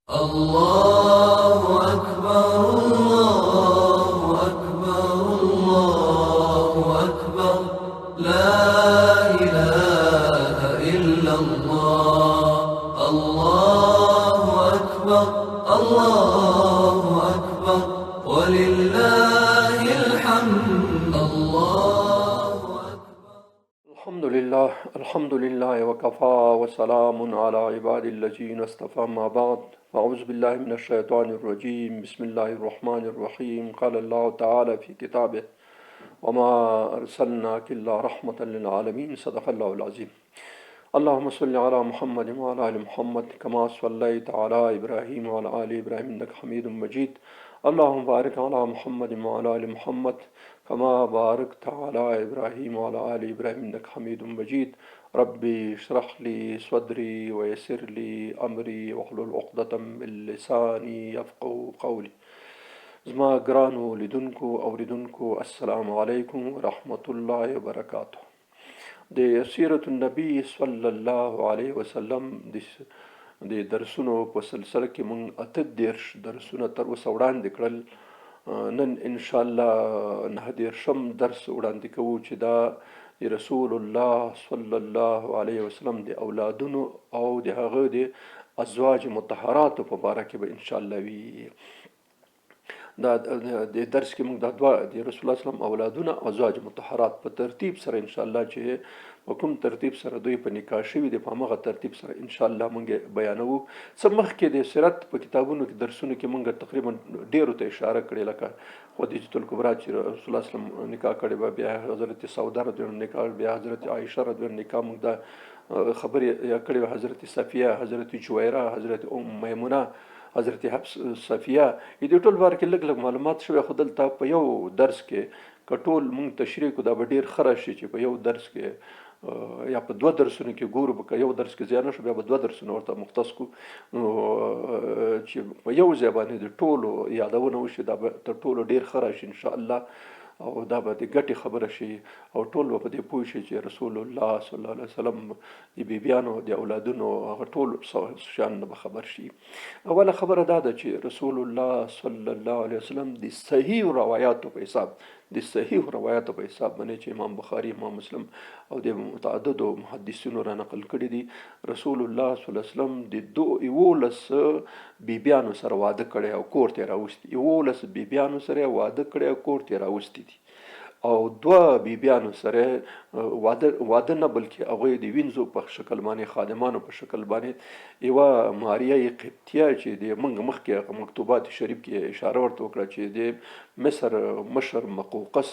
الله أكبر الله أكبر الله أكبر لا إله إلا الله الله أكبر الله أكبر ولله الحمد الله الحمد لله وكفى وسلام على عباد الذين اصطفى ما بعد أعوذ بالله من الشيطان الرجيم بسم الله الرحمن الرحيم قال الله تعالى في كتابه وما أرسلناك إلا رحمة للعالمين صدق الله العظيم اللهم صل على محمد وعلى آل محمد كما صليت على إبراهيم وعلى آل إبراهيم إنك حميد مجيد اللهم بارك على محمد وعلى آل محمد كما باركت على إبراهيم وعلى آل إبراهيم إنك حميد مجيد ربي اشرح لي صدري ويسر لي أمري واحلل عقدة من لساني يفقهوا قولي. زما ګرانو لیدونکو اوریدونکو السلام علیکم ورحمت الله وبرکاته. د سیرت النبی صلی الله علیه وسلم د درسونو په سلسله کې مونږ 38 درسونه تر اوسه وړاندې کړل. نن ان شاء الله 19 درس وړاندې کوو چې دا د رسول الله صلی الله علیه وسلم د اولادونو او د هغه د ازواج مطهراتو په باره کې به ان شاء الله وي. دا د درس کې موږ د دوه د رسول الله صلی الله علیه وسلم اولادونه او ازواج مطهرات په ترتیب سره ان شاء الله چې په کوم ترتیب سره دوی په نکاح شوي دي په همغه ترتیب سره ان شاء الله موږ بیانوو. څه مخکې د سیرت په کتابونو کې درسونو کې موږ تقریبا ډیرو ته اشاره کړې، لکه خدیجة الکبرا چې رسول الله صلی الله علیه وسلم نکاح کړی، بیا حضرت سوده رضی الله عنها نکاح، بیا حضرت عایشه رضی الله عنها نکاح، موږ دا خبرې یا کړې، حضرت صفیه، حضرت جویره، حضرت ام میمونه، حضرت حفص صفیه. دې ټول باره کې لږ معلومات شوی، خو دلته په یو درس کې که ټول مونږ تشریح کړو دا به ډېر ښه راشي چې په یو درس کې یا په دوه درسونو کې ګورو، که یو درس کې زیان نه شو بیا به دوه درسونه ورته مختص کړو چې په یو ځای باندې د ټولو یادونه وشي، دا به تر ټولو ډېر ښه راشي ان شاء الله، او دا به د ګټې خبره شي او ټول به په دې پوه شي چې رسول الله صلی الله علیه وسلم د بیبیانو د اولادونو هغه ټول شان به خبر شي. اوله خبره دا ده چې رسول الله صلی الله علیه وسلم د صحیح روایاتو په حساب باندې چې امام بخاری، امام مسلم او د متعددو محدثینو را نقل کړي دي، رسول الله صلی الله علیه وسلم د 11 بیبیانو سره واده کړی او کور ته راوستي، 11 بیبیانو سره واده کړی او کور ته راوستي دي، او 2 بیبیانو سره واده نه بلکې هغوی د وینځو په شکل باندې، خادمانو په شکل باندې. یوه ماریه قبطیه چې د موږ مخکې مکتوبات شریف کې اشاره ورته وکړه چې د مصر مشر مقوقس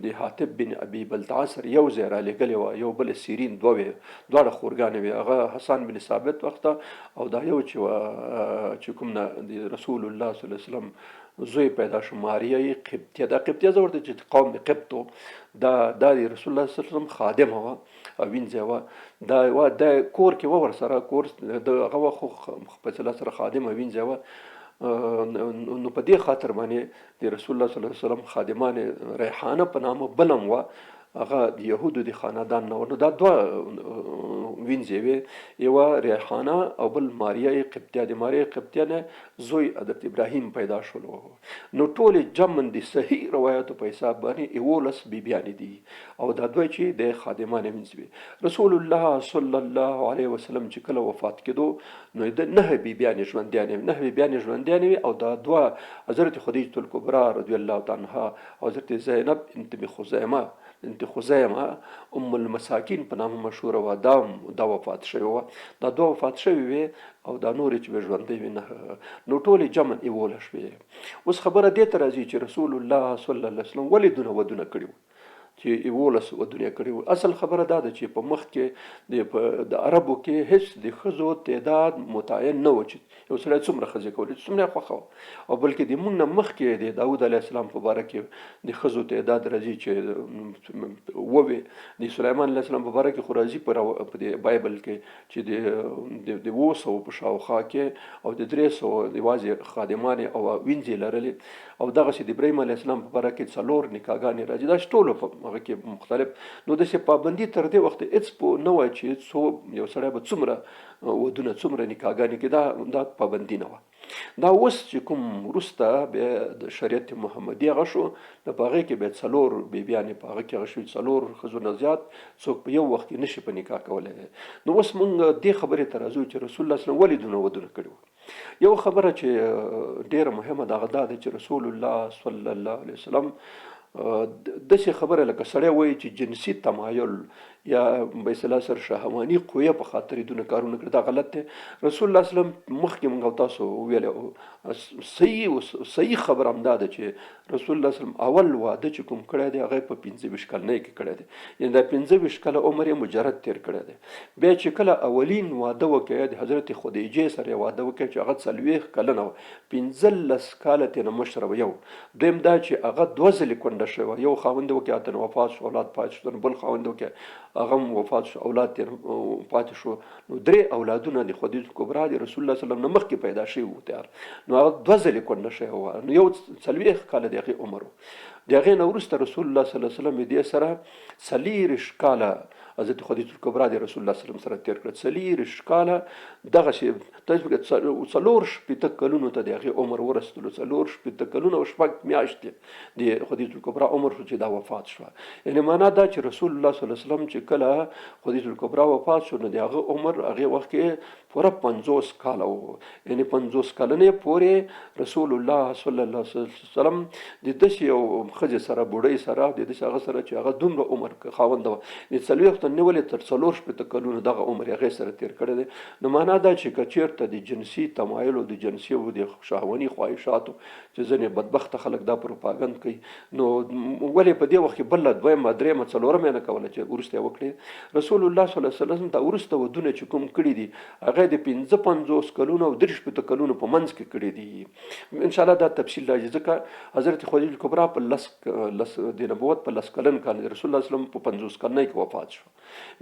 د حاتب بن ابي بلتعه سره یو ځای را لېږلې وه، یو بل سیرین دواړه خورګانې وې، هغه حسن بن ثابت وخته او دا یو چې کوم نه د رسول الله صلی الله علیه وسلم زوی پیدا شو، ماریه قبطیه. دا قبطیه زه ورته چې قوم د قبطو دا د رسول الله صلی الله علیه وسلم خادمه وه او وینځه وه، دا کور کې وه ورسره، کور د هغه خو په صله سره خادمه وینځه وه. نو په دې خاطر باندې د رسول الله صلی الله علیه وسلم خادمانې ریحانه په نامه بلم وه، هغه د یهودو د خاندان نه و. نو دا دوه وینځې وې، یوه ریحانه او بل ماریه قبطیه. د ماریه قبطیه نه زوی حضرت ابراهیم پیدا شولو. نو ټولې جمع د صحیح روایاتو په حساب باندې 11 بیبیانې دي او دا دوی چې د خادمانې وینځ وې. رسول الله صلی الله علیه وسلم چې کله وفات کېدو نو د 9 بیبیانې ژوندیانې وې او دا دوه حضرت خدیجة الکبرا رضی الله تعالی عنها او حضرت زینب بنت خزیمه ام المساکین په نامه مشهوره وه، دا وفات شوې وه. دا دوه وفات شوې وې او دا نورې چې به ژوندۍ وې نه، نو ټولې جمع 11 شوې. اوس خبره دې ته راځي چې رسول الله صلی الله علیه وسلم ولې ودونه کړي وو، چې 11 ودونه کړي وو. اصل خبره دا ده چې په مخ کې د عربو کې هیڅ د ښځو تعداد متعین نه و چې یو سړی څومره ښځې کولی چې څومره یې خوښه وه، او بلکې د موږ نه مخکې د داود علیه السلام په باره کې د ښځو تعداد راځي چې ووې، د سلیمان علیه السلام په باره کې خو راځي په د بایبل کې چې د 200 په شاوخوا کې او د 300 یوازې خادمانې او وینځې لرلې، او دغسې د ابراهیم علیه السلام په باره کې 4 نکاحګانې راځي. دا ټولو هغه کې مختلف. نو داسې پابندي تر دې وخته هېڅ پوه نه وای چې یو سړی به څومره ودونه څومره نکاحګانې کې دا پابندي نه وه. دا اوس چې کوم وروسته بیا د شریعت محمدي هغه شو، نو په هغې کې بیا 4 بیبیانې په هغه کې هغه شوي، 4 ښځو نه زیات څوک په یو وخت کې نشي په نکاح کولی. نو اوس مونږ دې خبرې ته راځو چې رسول الله صلی الله علیه وسلم ولې دونه کړي وو. یو خبره چې ډیره مهمه ده هغه دا ده چې رسول الله صلی الله علیه وسلم داسې خبره لکه سړی وایي چې جنسي تمایل یا به اصطلاح سره شهواني قویه په خاطر دونه کارونه کړي، دا غلط دی. رسول الله صلی الله علیه وسلم مخکې موږ او تاسو ویلی صحیح خبره همدا ده چې رسول الله صلی الله علیه وسلم اول واده چې کوم کړی دی هغه په 25 کلنۍ کې کړی دی، یعنې دا 25 کاله عمر یې مجرد تیر کړی دی. بیا چې کله اولین واده وکړی د حضرت خدیجې سره یې واده وکړی چې هغه 40 کلنه وه، 15 کاله ترې نه مشره وه. یو دویم دا چې هغه 2 ځلې کونډه شوې وه، یو خاوند وکړي هلته نه وفات شو، اولاد پاتې شو، بل خاوند وکړي هغه هم وفات شو، اولاد ترې پاتې شو. نو 3 اولادونه د خدیجه کبرا د رسول الله صلی الله علیه وسلم نه مخکې پیدا شوي وو تیار. نو هغه 2 ځلې کونډه شوې وه، نو یو 40 کاله د هغې عمر و. د هغې نه وروسته رسول الله صلی الله علیه وسلم دې سره 40 کاله حضرت خدیجه کبرا د رسول الله صلی الله علیه وسلم سره تیر کړل. 40 کاله دغسې 4 کلونو ته د هغې عمر ورسېدلو. 4 کلونه او 6 میاشتې د خدیجه کبرا عمر شو چې دا وفات شوه. یعنې معنا دا چې رسول الله صلی الله علیه وسلم چې کله خدیجه کبرا وفات شو نو د هغه عمر هغې وخت کې پوره 50 کاله و. یعنې 50 کلنې پورې رسول الله صلی الله علیه وسلم د داسې یو ښځې سره بوډۍ سره د داسې هغه سره چې هغه دومره عمر خاونده وه، د 40 نیولې تر 4 کلونو دغه عمر هغې سره تیر کړی دی. نو معنا دا چې که چېرته د جنسي تمایل او د جنسي او د شهواني خواهشاتو چې ځینې بدبخته خلک دا پروپاګند کوي، نو ولې په دې وخت کې بله 2مه 3مه 4مه یې نه کوله چې وروسته یې وکړې. رسول الله صلی الله علیه وسلم دا وروسته ودونه چې کوم کړي دي هغه د 55 کلونو او 30 کلونو په منځ کې کړي دي. انشاءالله دا تفصیل راځي ځکه حضرت خدیجه کبرا په د نبوت په 10 کلن کال رسول الله صلی الله علیه وسلم په 50 کلنۍ کې وفات شو.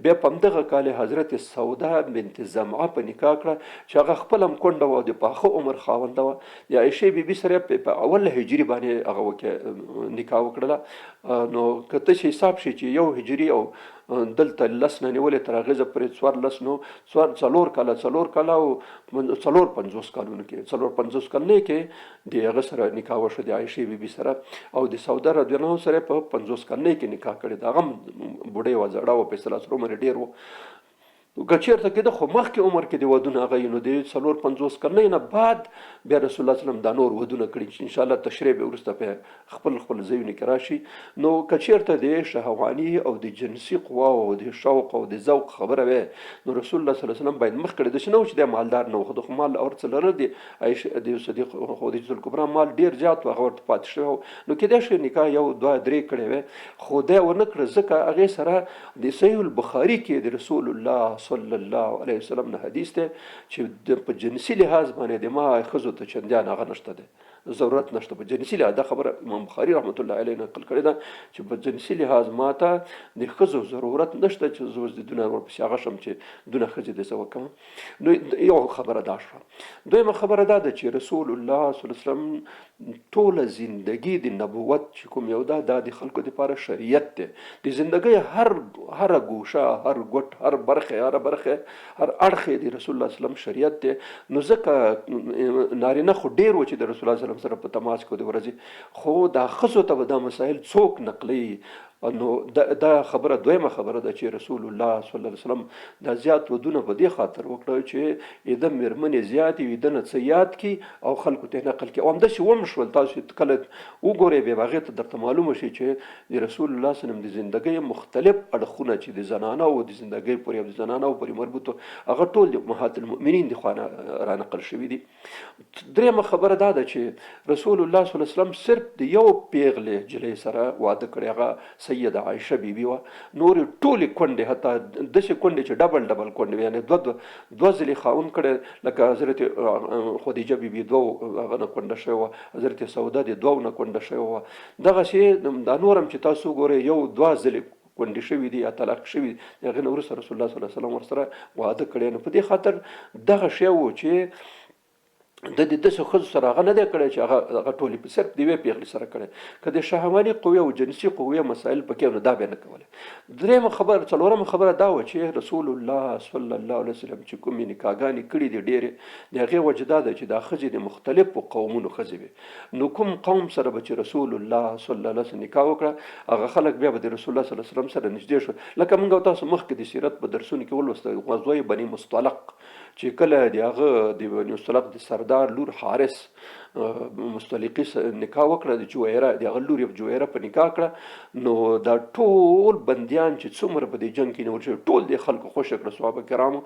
بیا په همدغه کال حضرت سودا بنت زمعه په نکاح کړه چې هغه خپل هم کونډه وه، د پاخه عمر خاونده وه. د عایشې بیبي سره په اول هجري باندې هغه وکړه نکاح وکړله. نو که ته چې حساب شي چې 1 هجري او دلته 10 نه نیولې تر هغې پورې 14 نو 4 کاله او 54 کالونو کې 54 کلنۍ کې د هغه سره نکاح وشو د عایشې بیبي سره، او د سودا رضی الله عنها سره په 50 کلنۍ کې نکاح کړی. د هغه هم بوډۍ وه، زړه وه، په اصطلاح سره عمر ډېر و. که چېرته کېده خو مخکې عمر کې د ودونه هغه نو د 54 کلنۍ نه بعد بیا رسول الله صلی الله علیه وسلم دا نور ودونه کړي چې انشاءالله تشریح به وروسته په خپل ځایونو کې راشي. نو که چېرته د شهواني او د جنسي قوا او د شوق او د ذوق خبره وی نو رسول الله صلی الله علیه وسلم باید مخ کړی داسې نه و چې د مالدار نه و، خو د مال اور څه لرل د صدیق خدیجه الکبرا مال ډېر زیات و، هغه ورته پاتې شوی و. نو کېدای شي نکاح 1 2 3 کړی وی، خو دی ونه کړه ځکه هغې سره د صحیح البخاري کې د رسول الله صلی الله علیه وسلم نه حدیث دی چې په جنسي لحاظ باندې د ما ښځو ته چندیان هغه نشته دی، ضرورت نشته په جنسي لحاظ. دا خبره امام بخاري رحمت الله علیه نقل کړې ده چې په جنسي لحاظ ماته د ښځو ضرورت نشته چې زه اوس د دونه ورپسې هغه شم چې دونه ښځې د څه وکړم. نو یو خبره دا شوه. دویمه خبره دا ده چې رسول الله صلی الله علیه وسلم ټوله زندگی د نبوت چې کوم یو دا د خلکو دپاره شریعت دی. د زندګۍ هر ګوشه، هر ګوټ، هر برخه هر اړخ د رسول الله صلی الله علیه وسلم شریعت دی. نو ځکه نارینه خو ډېر و چې د رسول الله صلی الله علیه وسلم سره په تماس کې د ورځې، خو دا ښځو ته به دا مسایل څوک نقلوي. نو دا خبره دویمه خبره ده چې رسول الله صلی الله علیه وسلم دا زیات ودونه په دې خاطر وکړه چې د مېرمنې زیاتې وي د نه څه یاد کړي او خلکو ته نقل کړي. او همداسې ومشول. تاسو کله وګورئ بیا هغې ته درته معلومه شي چې د رسول الله صلی الله علیه وسلم د زندګۍ مختلف اړخونه چې د زنانه او د زندګۍ پورې او د زنانه پورې مربوط هغه ټول د امهات المؤمنین د خوا نه را نقل شوي دي. درېیمه خبره دا ده چې رسول الله صلی الله علیه وسلم صرف د یو پیغلې نجلۍ سره واده کړی، هغه سیده عایشه بیبي وه. نورې ټولې کونډې حتی داسې کونډې چې ډبل کونډې وې، یعنې 2 ځلې خاوند کړی، لکه حضرت خدیجه بیبي 2 هغه نه کونډه شوې وه، حضرت سودا د 2 نه کونډه شوې وه. دغسې دا نور هم چې تاسو وګورئ 1 2 ځلې کونډې شوي دي یا طلاق شوي دي. د هغې نه وروسته رسول الله صلی الله علیه وسلم ورسره واده کړی. نو په دې خاطر دغه شی و چې د دې داسې ښځو سره هغه نه دی کړی چې هغه ټولې په صرف د یوې پېغلې سره کړی که د شهواني قوې او جنسي قوې مسایل پکې نو دا به نه کولی. درېیمه خبره څلورمه خبره دا وه چې رسول الله صلی الله علیه وسلم چې کومې نکاحګانې کړي دي ډېرې د هغې وجه دا ده چې دا ښځې د مختلفو قومونو ښځې وي. نو کوم قوم سره به چې رسول الله صلی الله علیه وسلم نکاح وکړه هغه خلک بیا به د رسول الله صلی الله علیه وسلم سره نږدې شول. لکه موږ او تاسو مخکې د سیرت په درسونو کې ولوسته غزوه بني مصطلق چې کله د هغه د بني مصطلق د سردار لور حارث مستلقي نکاح وکړه د جویره د هغه لور جویره په نکاح کړه نو دا ټول بندیان چې څومره په دې جنګ کې نیول شوي ټول د خلکو خوښه کړه صحابه کرامو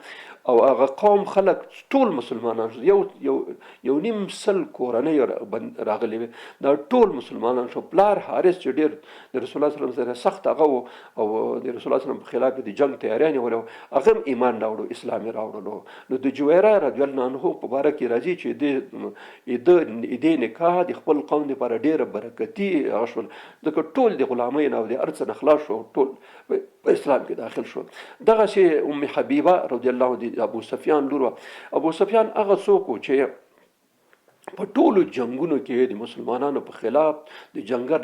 او هغه قوم خلک ټول مسلمانان شو. یو نیم سل کورنۍ راغلي وي دا ټول مسلمانان شو. پلار حارث چې ډېر د رسول الله صلی الله علیه وسلم سخت هغه و او د رسول الله صلی الله علیه وسلم په خلاف د جنګ تیاری نیولې هغه هم ایمان راوړو اسلام یې راوړلو. نو د جویره رضی الله عنه په باره کې راځي چې دې نکاح د خپل قوم لپاره ډېره برکتي هغه شول ځکه ټول د غلامۍ نه او د هر څه نه خلاص شو ټول په اسلام کې داخل شو. دغسې ام حبیبه رضی الله عنها د ابو سفیان لور وه. ابو سفیان هغه څوک و چې په ټولو جنګونو کې د مسلمانانو په خلاف د جنګر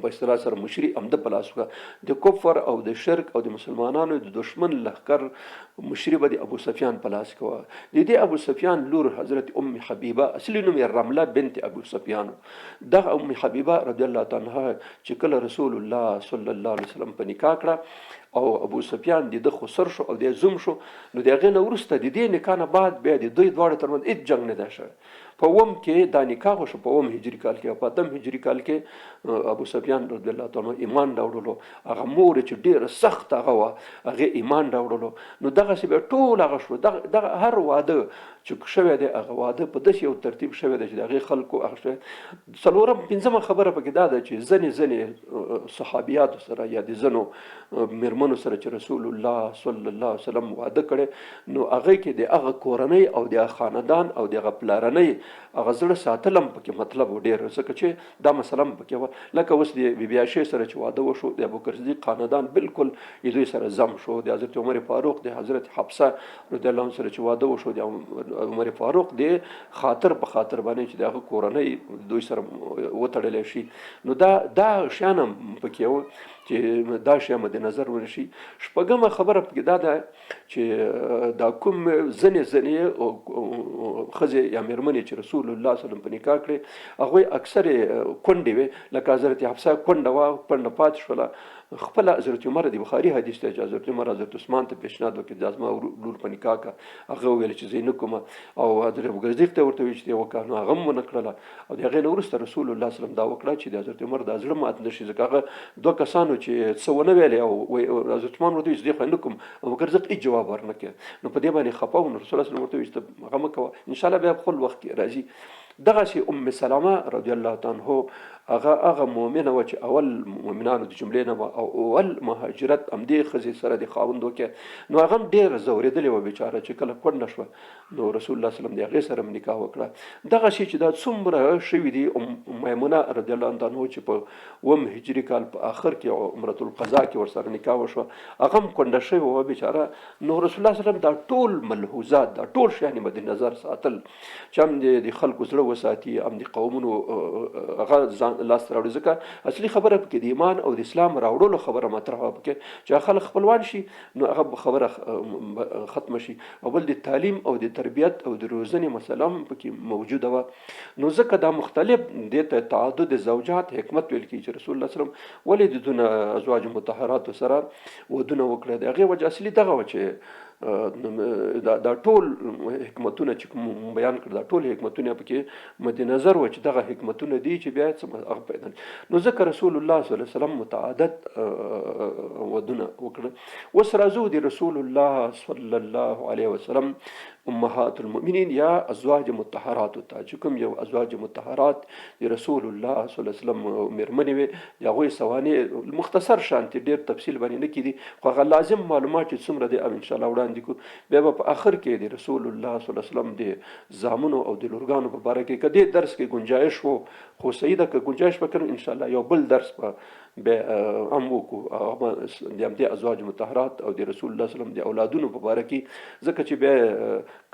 په اصطلاح سره مشري همده په لاس وکړه. د کفر او د شرک او د مسلمانانو د دشمن لښکر مشري به د ابو سفیان په لاس کې وه. د دې ابو سفیان لور حضرت ام حبیبه اصلي نوم یې رمله بنت ابو سفیان. دغه ام حبیبه رضی الله تعالی عنها چې کله رسول الله صلی الله علیه وسلم په نکاح کړه او ابو سفیان د ده خسر شو او د زوم شو نو د هغې نه وروسته د دې نکاح نه بعد بیا د دوی دواړو ترمنځ هېڅ جنګ نه دی شوی. په اووم کې دا نکاح وشو په اووم هجري کال کې او په اتم هجري کال کې ابو سفیان رضی الله تعالی عنه ایمان راوړلو. هغه مور چې ډېره سخت هغه وه هغې ایمان راوړلو. نو دغسې بیا ټول هغه شو. دغه هر واده چې شوی دی هغه واده په داسې یو ترتیب شوی دی چې د هغې خلکو هغه شوی. څلورم پنځمه خبره پکې دا ده چې ځینې صحابیاتو سره یا د ځینو مېرمنو سره چې رسول الله صلی الله علیه وسلم واده کړی نو هغې کې د هغه کورنۍ او د هغه خاندان او د هغه پلارنۍ هغه زړه ساتل هم پکې مطلب و ډېر ځکه چې دا مسله هم پکې وه. لکه اوس د بي بي عایشې سره چې واده وشو د ابوبکر صدیق خاندان بالکل د دوی سره ضم شو. د حضرت عمر فاروق د حضرت حفصه رضی الله عنها سره چې واده وشو د عمر فاروق د خاطر په خاطر باندې چې د هغه کورنۍ دوی سره وتړلی شي. نو دا شیان هم پکې وه چې دا شی مد نظر ونشي. شپږمه خبره پکې دا ده چې دا کوم ځینې ښځې یا مېرمنې چې رسول الله صلی الله علیه وسلم په نکاح کړې هغوی اکثرې کونډې وې. لکه حضرت حفصه کونډه وه کونډه پاتې شوله. خپله حضرت عمر د بخاري حدیث دی چې حضرت عمر حضرت عثمان ته پیشنهاد وکړي دا زما لور په نکاح کړه. هغه وویل چې زه یې نه کومه او حضرت ابوبکر صدیق ته ورته ویل چې یې وکړه نو هغه هم ونه کړله. او د هغې نه وروسته رسول الله صلی الله علیه وسلم دا وکړه چې د حضرت عمر دا زړه مات نه شي ځکه هغه دوه کسانو چې څه ونه ویلې او حضرت عثمان ورته ویل چې زه خو یې نه کوم. ابوبکر صدیق هېڅ جواب ورنه کړ. نو په دې باندې خفه و. نو رسول الله صلی الله علیه وسلم ورته ویل چې هغه مه کوه انشاءالله بیا په خپل وخت کې راځي. دغسې ام سلمه رضی الله تعالی عنها هغه مؤمنه وه چې اول مؤمنانو د جملې نه وه او اول مهاجرت همدې ښځې سره د خاوند وکړ. نو هغه هم ډېره ځورېدلې وه بیچاره چې کله کونډه شوه نو رسول الله صلی الله علیه وسلم د هغې سره هم نکاح وکړه. دغسې چې دا څومره شوي دي میمونه رضی الله عنها چې په اووم هجري کال په آخر کې عمرة القضا کې ورسره نکاح وشوه هغه هم کونډه شوې وه بیچاره. نو رسول الله صلی الله علیه وسلم دا ټول ملحوظات دا ټول شیان مد نظر ساتل چې هم د خلکو زړه وساتي هم د قومونو هغه ځان لاس راوړي. ځکه اصلي خبره پکې د ایمان او د اسلام راوړلو خبره مطرح وه پکې چې خلک خپلوان شي نو هغه خبره ختمه شي. او بل د تعلیم او د تربیت او د روزنې مسله هم پکې موجوده وه. نو ځکه دا مختلف دې ته تعدد زوجات حکمت ویل کېږي چې رسول الله صلی الله علیه وسلم ولې د دونه ازواج مطهراتو سره ودونه وکړه. د هغې وجه اصلي دغه وه چې دا ټول حکمتونه چې کوم بیان کړ دا ټول حکمتونه پکې مد نظر و چې دغه حکمتونه دي چې بیا څه هغه پیدا. نو ځکه رسول الله صلی الله علیه وسلم متعدد ودونه وکړه. اوس راځو د رسول الله صلی الله علیه وسلم امهات المؤمنین یا ازواج مطهرات ته چې کوم یو ازواج مطهرات د رسول الله صلی الله علیه وسلم مېرمنې وې د هغوی سوانح مختصر شانتې ډېر تفصیل باندې نه کېدي خو هغه لازم معلومات چې څومره دی او انشاءالله وړاندې کړو. بیا به په آخر کې د رسول الله صلی الله علیه وسلم د زامنو او د لورګانو په باره کې که دې درس کې ګنجایش و خو صحیح ده که ګنجایش به کړو انشاءالله یو بل درس به بیا هم وکړو د همدې ازواج مطهرات او د رسول الله وسلم د اولادونو په باره کې، ځکه چې بیا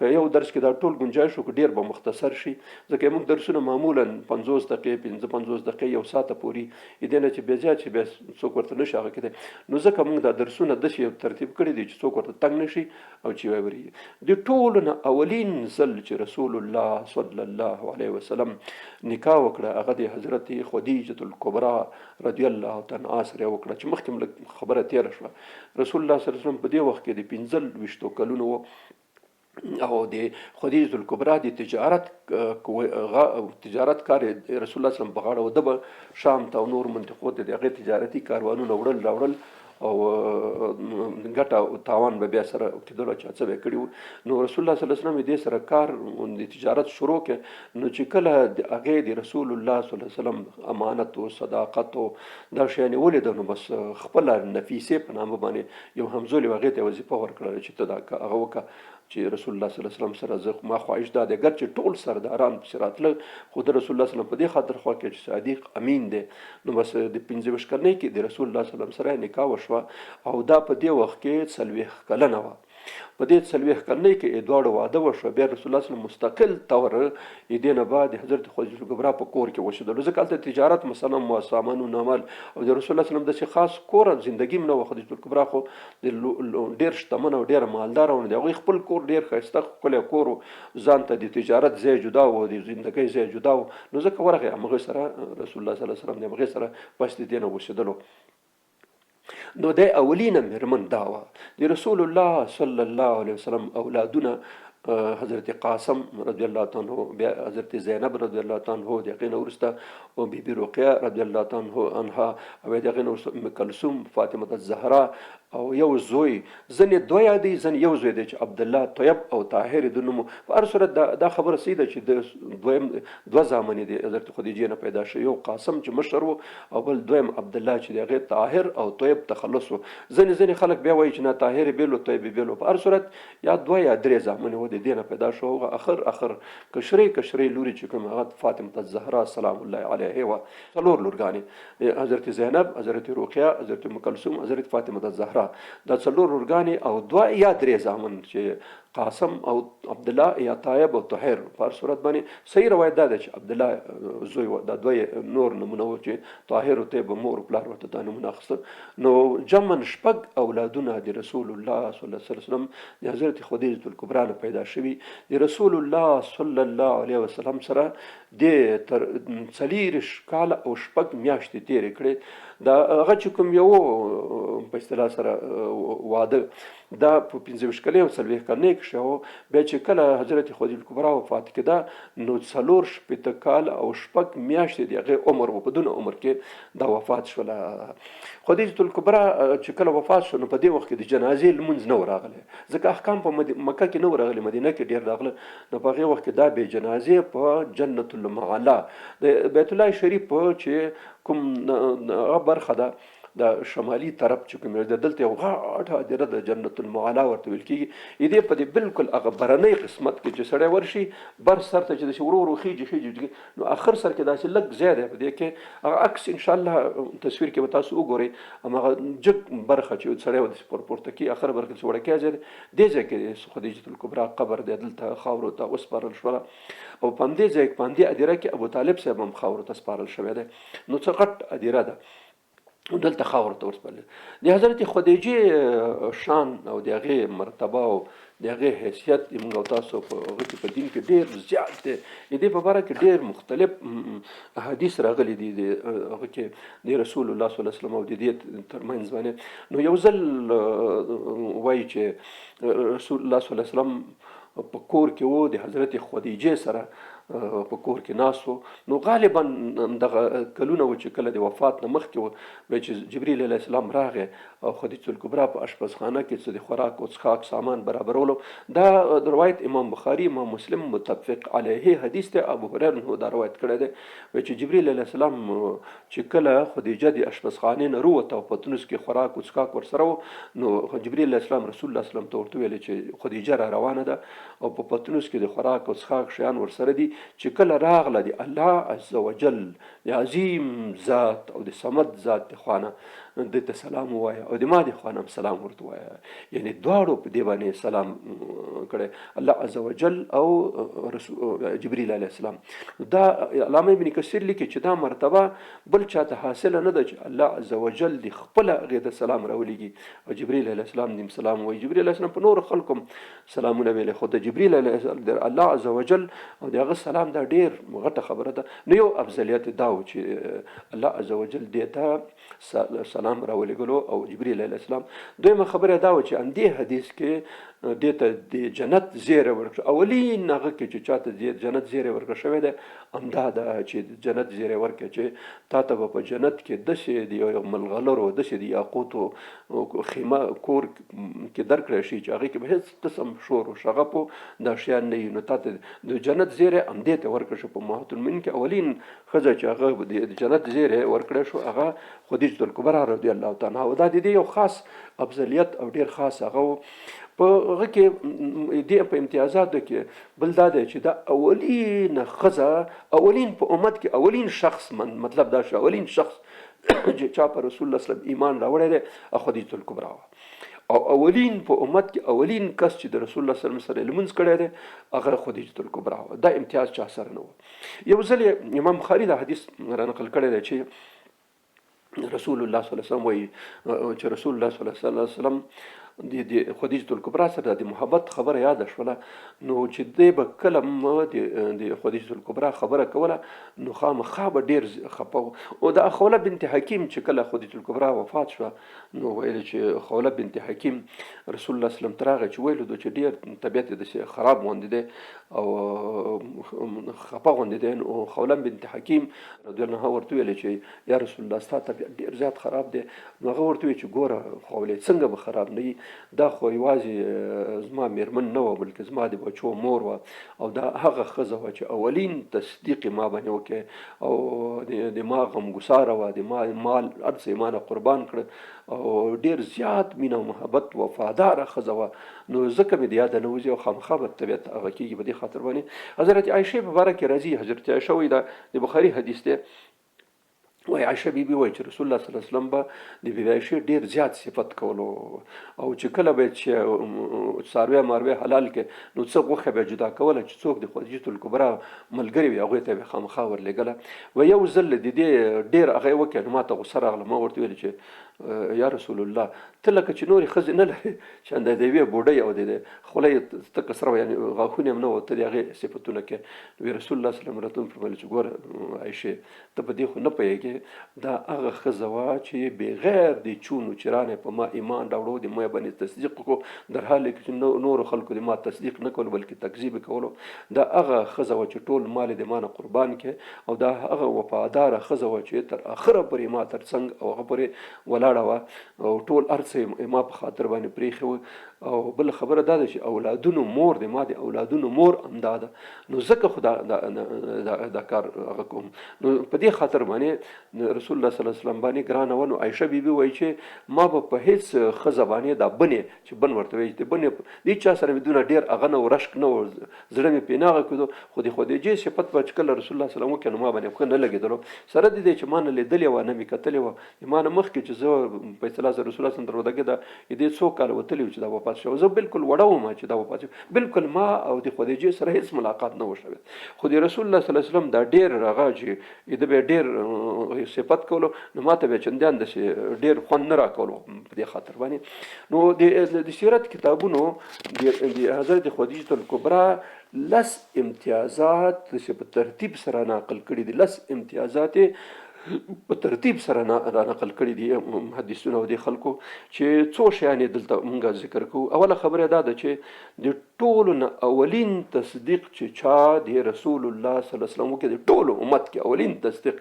که یو درس کې دا ټول گنجایش وکړو ډېر به مختصر شي، ځکه موږ درسونه معمولا 50 دقیقې 55 دقیقې یو ساعته پورې دې نه چې بیا زیات چې بیا څوک ورته نشي هغه کېدی، نو ځکه موږ دا درسونه داسې ترتیب کړي دي چې څوک ورته تنګ نشي او چې واوري. د ټولو نه اولین ځل چې رسول الله صلی الله علیه وسلم نکاح وکړه هغه د حضرت خدیجة الکبرى رضی الله تعالی عنها سره وکړه، چې مخکې خبره تېره شوه. رسول الله صلی الله علیه وسلم په دې وخت کې د 25 کلونو او د خدیجة الکبرى د تجارت کار رسول الله صلی الله علیه وسلم په غاړه و، ده به شام ته او نور منطقو ته د هغې تجارتي کاروانونه وړل راوړل او ګټه او تاوان به بیا سره کېدلو چې څه به یې کړي وو. نو رسول الله صلی الله علیه وسلم دې سره کار د تجارت شروع کړ، نو چې کله د هغې د رسول الله صلی الله علیه وسلم امانت او صداقت او دا شیان یې ولیده، نو بس خپله نفیسې په نامه باندې یو همزولي هغې ته وظیفه ورکړله چې ته دا هغه وکړه چې رسول الله صلی الله علیه وسلم سره زه ما خواهش دا دی ګر چې ټول سرداران پسې راتله، خو د رسول الله صلی الله علیه وسلم په دې خاطر خوا کې چې صادق امین دی. نو بس د 25 کلنۍ کې د رسول الله صلی الله علیه وسلم سره نکاح وشوه او دا په دې وخت کې 40 کلنه وه. په دې 40 کلنۍ کې دواړو واده وشوه. بیا رسول الله صلی الله علیه وسلم مستقل طور دې نه بعد حضرت خدیجة الکبرى په کور کې اوسېدلو، ځکه هلته تجارت مثلا و سامانونه عمل او د رسول الله صلی الله علیه وسلم داسې خاص کور زندګي هم نه وه. خدیجة الکبرى خو ډېر شتمنه او ډېره مالداره وه، د هغوی خپل کور ډېر ښایسته ښکلی کور و، ځان ته د تجارت ځای جدا و، د زندګۍ ځای جدا و، نو ځکه ورغی همغې سره رسول الله صلی الله علیه وسلم د همغې سره پس د دې نه اوسېدلو. نو د اولینه مېرمن دا وه. د رسول الله صلی الله علیه وسلم اولادونه حضرت قاسم رضی الله تعالی عنہ، بیا حضرت زینب رضی الله تعالی عنہ، د هغې نه وروسته او بیبي رقیه رضی الله تعالی عنها، او د هغې نه وروسته ام کلثوم، فاطمه الزهرا او یو زوی، ځینې دوه یادوي ځینې یو زوی دی چې عبدالله طیب او طاهر د نوم. په هر صورت دا خبره صحیح ده چې د دوه زامن د حضرت خدیجې نه پیدا شوي، یو قاسم چې مشر و او بل دویم عبدالله چې د هغې طاهر او طیب تخلص و. ځینې خلک بیا وایي چې نه طاهر بیل و طیب بیل و. په هر صورت یا دوه یا درې زامن و د دې نه پیدا شو. اخر کشرې لوري چې کوم هغه فاطمه الزهرا سلام الله علیها وه. څلور لورګانې، حضرت زینب، حضرت رقیه، حضرت ام کلثوم، حضرت فاطمه الزهرا، دا څلور لورګانې او دوه یا درې زامن چې قاسم او عبدالله یا طیب او طاهر. په هر صورت باندې صحیح روایت دا ده چې عبدالله زوی و، دا دوه نور نمونه و چې طاهر او طیب مور او پلار ورته دا نمونه اخیسته. نو جمعاً شپږ اولادونه د رسول الله صلی الله علیه وسلم د حضرت خدیجة الکبرى نه پیدا شوي. د رسول الله صلی الله علیه وسلم سره د تر 40 کاله او شپږ میاشتې تېرې کړې. دا هغه چې کوم یو په اصطلاح سره واده دا په 25 کلنۍ او 40 کلنۍ کې شو. بیا چې کله حضرت خدیجة الکبرى وفات کېده نو 4 کال او شپږ میاشتې د هغې عمر و، په دونه عمر کې دا وفات شوله. خدیجة الکبرى چې کله وفات شو نو په دې وخت کې د جنازې لمونځ نه و راغلی، ځکه احکام په مکه کې نه و راغلی، مدینه کې ډېر راغله. نو په هغې وخت کې دا بې جنازې په جنت المعلا د بیت الله شریف چې کوم برخه ده د شمالي طرف چې کوم د دلته یو غاټه هدیره د جنت المعلا ورته ویل کېږي. دې په دې بالکل هغه برنۍ قسمت کې چې سړی ورشي بر سر ته چې داسې ورو ورو خیجي نو آخر سر کې داسې لږ ځای دی، په دې کې هغه عکس انشاءالله تصویر کې به تاسو وګورئ، هماغه جګ برخه چې سړی وداسې پورته کړي اخر برخه چې وړکۍ ځای دی، دې ځای کې خدیجة الکبرى قبر دی، دلته خاورو ته وسپارل شوله او په همدې ځای په همدې هدیره کې ابوطالب صاحب هم خاورو ته سپارل شوی دی. نو څه غټ هدیره ده دلته خاورو ته ورسپارل. د حضرت خدیجې شان او د هغې مرتبه او د هغې حیثیت موږ او تاسو په هغه کې په دین کې ډېر زیات دی. د دې په باره کې ډېر مختلف احادیث راغلي دي د هغه کې د رسول الله صلی الله علیه وسلم او د دې ترمنځ باندې. نو یو ځل وایي چې رسول الله صلی الله علیه وسلم په کور کې و، د حضرت خدیجې سره په کور کې ناست و. نو غالبا دغه کلونه و چې کله د وفات نه مخکې و، بیا چې جبریل علیه السلام راغی او خدیجه الکبرا په اشپزخانه کې څه د خوراک او څښاک سامان برابرولو. دا روایت امام بخاری امام مسلم متفق علیه حدیث ته. ابو هريره دا روایت کړی دی چې جبرئیل علیه السلام چې کله خدیجه د اشپزخانې نه وروته او پتنوس کې خوراک او څښاک ورسره و نو جبرئیل علیه السلام رسول الله صلی الله علیه وسلم ته ورته ویل چې خدیجه را روانه ده او په پتنوس کې د خوراک او څښاک شیان ورسره دي. چې کله راغله د الله عز وجل د عظیم ذات او د صمد ذات د خانه د ته سلام ووایه او د ما د خانه سلام ورته ووایه. یعنی دواړو په دې باندې سلام کړی الله عز وجل او جبرئیل علیه السلام. دا علامه ابن کثیر لیکي چې دا مرتبه بل چاته حاصله نه ده چې الله عز وجل د خپله هغې د سلام راولېږي او جبرئیل علیه السلام دې سلام وایي. جبرئیل علیه السلام په نورو خلکو سلامونه ویلي خو د جبرئیل علیه الله عز وجل او د هغه سلام دا ډېر غټه خبره ده. نو یو افضلیت دا و چې الله عز وجل دې ته سلام راولېږلو او جبرئیل علیه السلام. دویمه خبره دا و چې همدې حدیث کې دې ته د جنت زیری ورکړه. اولین هغه کې چې چاته د جنت زیری ورکړه شوی دی همدا ده چې جنت زیری ورکړه چې تا ته به په جنت کې داسې د یو ملغلرو داسې د یاقوتو خیمه کور کې درکړی شي چې هغې کې به هېڅ قسم شور و شغب و دا شیان نه وي. نو تا ته د جنت زیری همدې ته ورکړه شو. په امهات المؤمنین کې اولین ښځه چې هغه د جنت زیری ورکړی شو هغه خدیجه الکبرا رضی الله تعالی عنها. دا د دې یو خاص افضلیت او ډېر خاص هغه په هغه کې دې په امتیازاتو کې بل دا دی چې دا اولین ښځه اولین په امت کې اولین شخص مطلب دا شو اولین شخص چې چا په رسول الله صلی الله علیه وسلم ایمان راوړی دی خدیجه الکبرا او اولین په امت کې اولین کس چې د رسول الله صلی الله علیه وسلم سره لمونځ کړی دی هغه خدیجه الکبرا. دا امتیاز چا سره نه و. یو ځل امام بخاري دا حدیث را نقل کړی دی چې رسول الله صلی الله علیه وسلم وایي چې رسول الله صلی الله علیه وسلم د خدیجه الکبرا سره د محبت خبره یاد شوله نو چې دی به کله د خدیجه الکبرا خبره کوله نو خامخا به ډېر خفه او د خوله بنت حکیم چې کله خدیجه الکبرا وفات شوه نو ویل چې خوله بنت حکیم رسول الله صلی الله علیه وسلم ته راغی چې ویلو چې ډېر طبیعت یې داسې خراب غوندې دی او خفه غوندې دی. نو خوله بنت حکیم رضی الله عنها ورته ویل چې یا رسول الله ستا طبیعت ډېر زیات خراب دی. نو هغه ورته ویل چې ګوره خولې څنګه به خراب نه وي دا خو یوازې زما میرمن نه وه بلکې زما د بچو مور وه او دا هغه ښځه وه چې اولین تصدیق ما باندې وکړی او د ما غمګساره وه د ما مال هر څه یې ما نه قربان کړه او ډېر زیات مینه او محبت وفاداره ښځه وه. نو ځکه مې د یاده نه وځي او خامخا به طبیعت هغه کېږي په دې خاطر باندې. حضرت عایشې په باره کې راځي حضرت عایشه وایي دا د بخاري حدیث دی وای عایشه بیبي وایي چې رسول الله صلی الله علیه وسلم به د بیبي عایشې ډېر زیات صفت کولو او چې کله به چې څاروی ماروی حلال کې نو څه غوښه به جدا کوله چې څوک د خدیجه الکبرا ملګري وي هغوی ته به خامخا ورلېږله. و یو ځل د دې ډېر هغه یې وکړه نو ما ته غوسه راغله. ما ورته ویل چې یا رسول الله ته لکه چې نورې ښځې نه لرې چې د یوې بوډۍ او د خوله یې تکه سره یعنې غاښونه هم نه وه ته د هغې صفتونه کې. نو رسول الله صلی الله علیه وسلم راته وفرمایل چې ګوره عایشې ته په دې خو نه پوهېږې دا هغه ښځه وه چې بغیر د چونو چرانې په ما ایمان راوړو د ما باندې تصدیق وکړو در حال کې چې نورو خلکو د ما تصدیق نه کولو بلکې تکذیب یې کولو. دا هغه ښځه وه چې ټول مال د ما نه قربان کړې او دا هغه وفاداره ښځه وه چې تر اخره پورې ما تر څنګ او هغه پورې ولاړه وه او ټول هر څه ما په خاطر باندې پرېښي وه. او بل خبره دا ده چې اولادونو مور د ما د اولادونو مور همدا ده. نو ځکه خو دا کار هغه کوم. نو په دې خاطر باندې رسول الله صلی الله علیه وسلم باندې ګرانه وه. نو عایشه بیبي وایي چې ما به په هېڅ ښځه باندې دا بنې چې بن ورته وایي چې بنې دې چا سره مې دونه ډېر هغه نه و رشک نه و زړه مې پرې نه هغه کېدو خو د خدیجې صفت به چې کله رسول الله صلی الله علیه وسلم وکړه نو ما باندې ښه نه لګېدلو سره د دې چې ما نه لیدلې وه نه مې کتلې وه ما نه مخکې چې زه فیصله زه رسول الله صلی الله علیه وسلم تر ودګېده دې څو کاله وتلي وو چې دا وفات شوی زه بالکل وړه وم چې دا وفات شوی بالکل ما او د خدیجې سره هېڅ ملاقات نه و شوی خو د رسول الله صلی الله علیه وسلم دا ډېر هغه چې د به ډېر صفت کولو نو ما ته به چندان داسې ډېر خوند نه راکولو په دې خاطر باندې. نو د سیرت کتابونو د حضرت خدیجه الکبرا لس امتیازات چې په ترتیب سره ناقل کړي دي. لس امتیازات په ترتیب سره را نقل کړي دي محدثینو او د خلکو چې څو شیان دلته مونږ ذکر کوو. اوله خبره دا ده چې د ټولو نه اولین تصدیق چې چا د رسول الله صلی الله علیه وسلم وکړي، د ټولو امت کې اولین تصدیق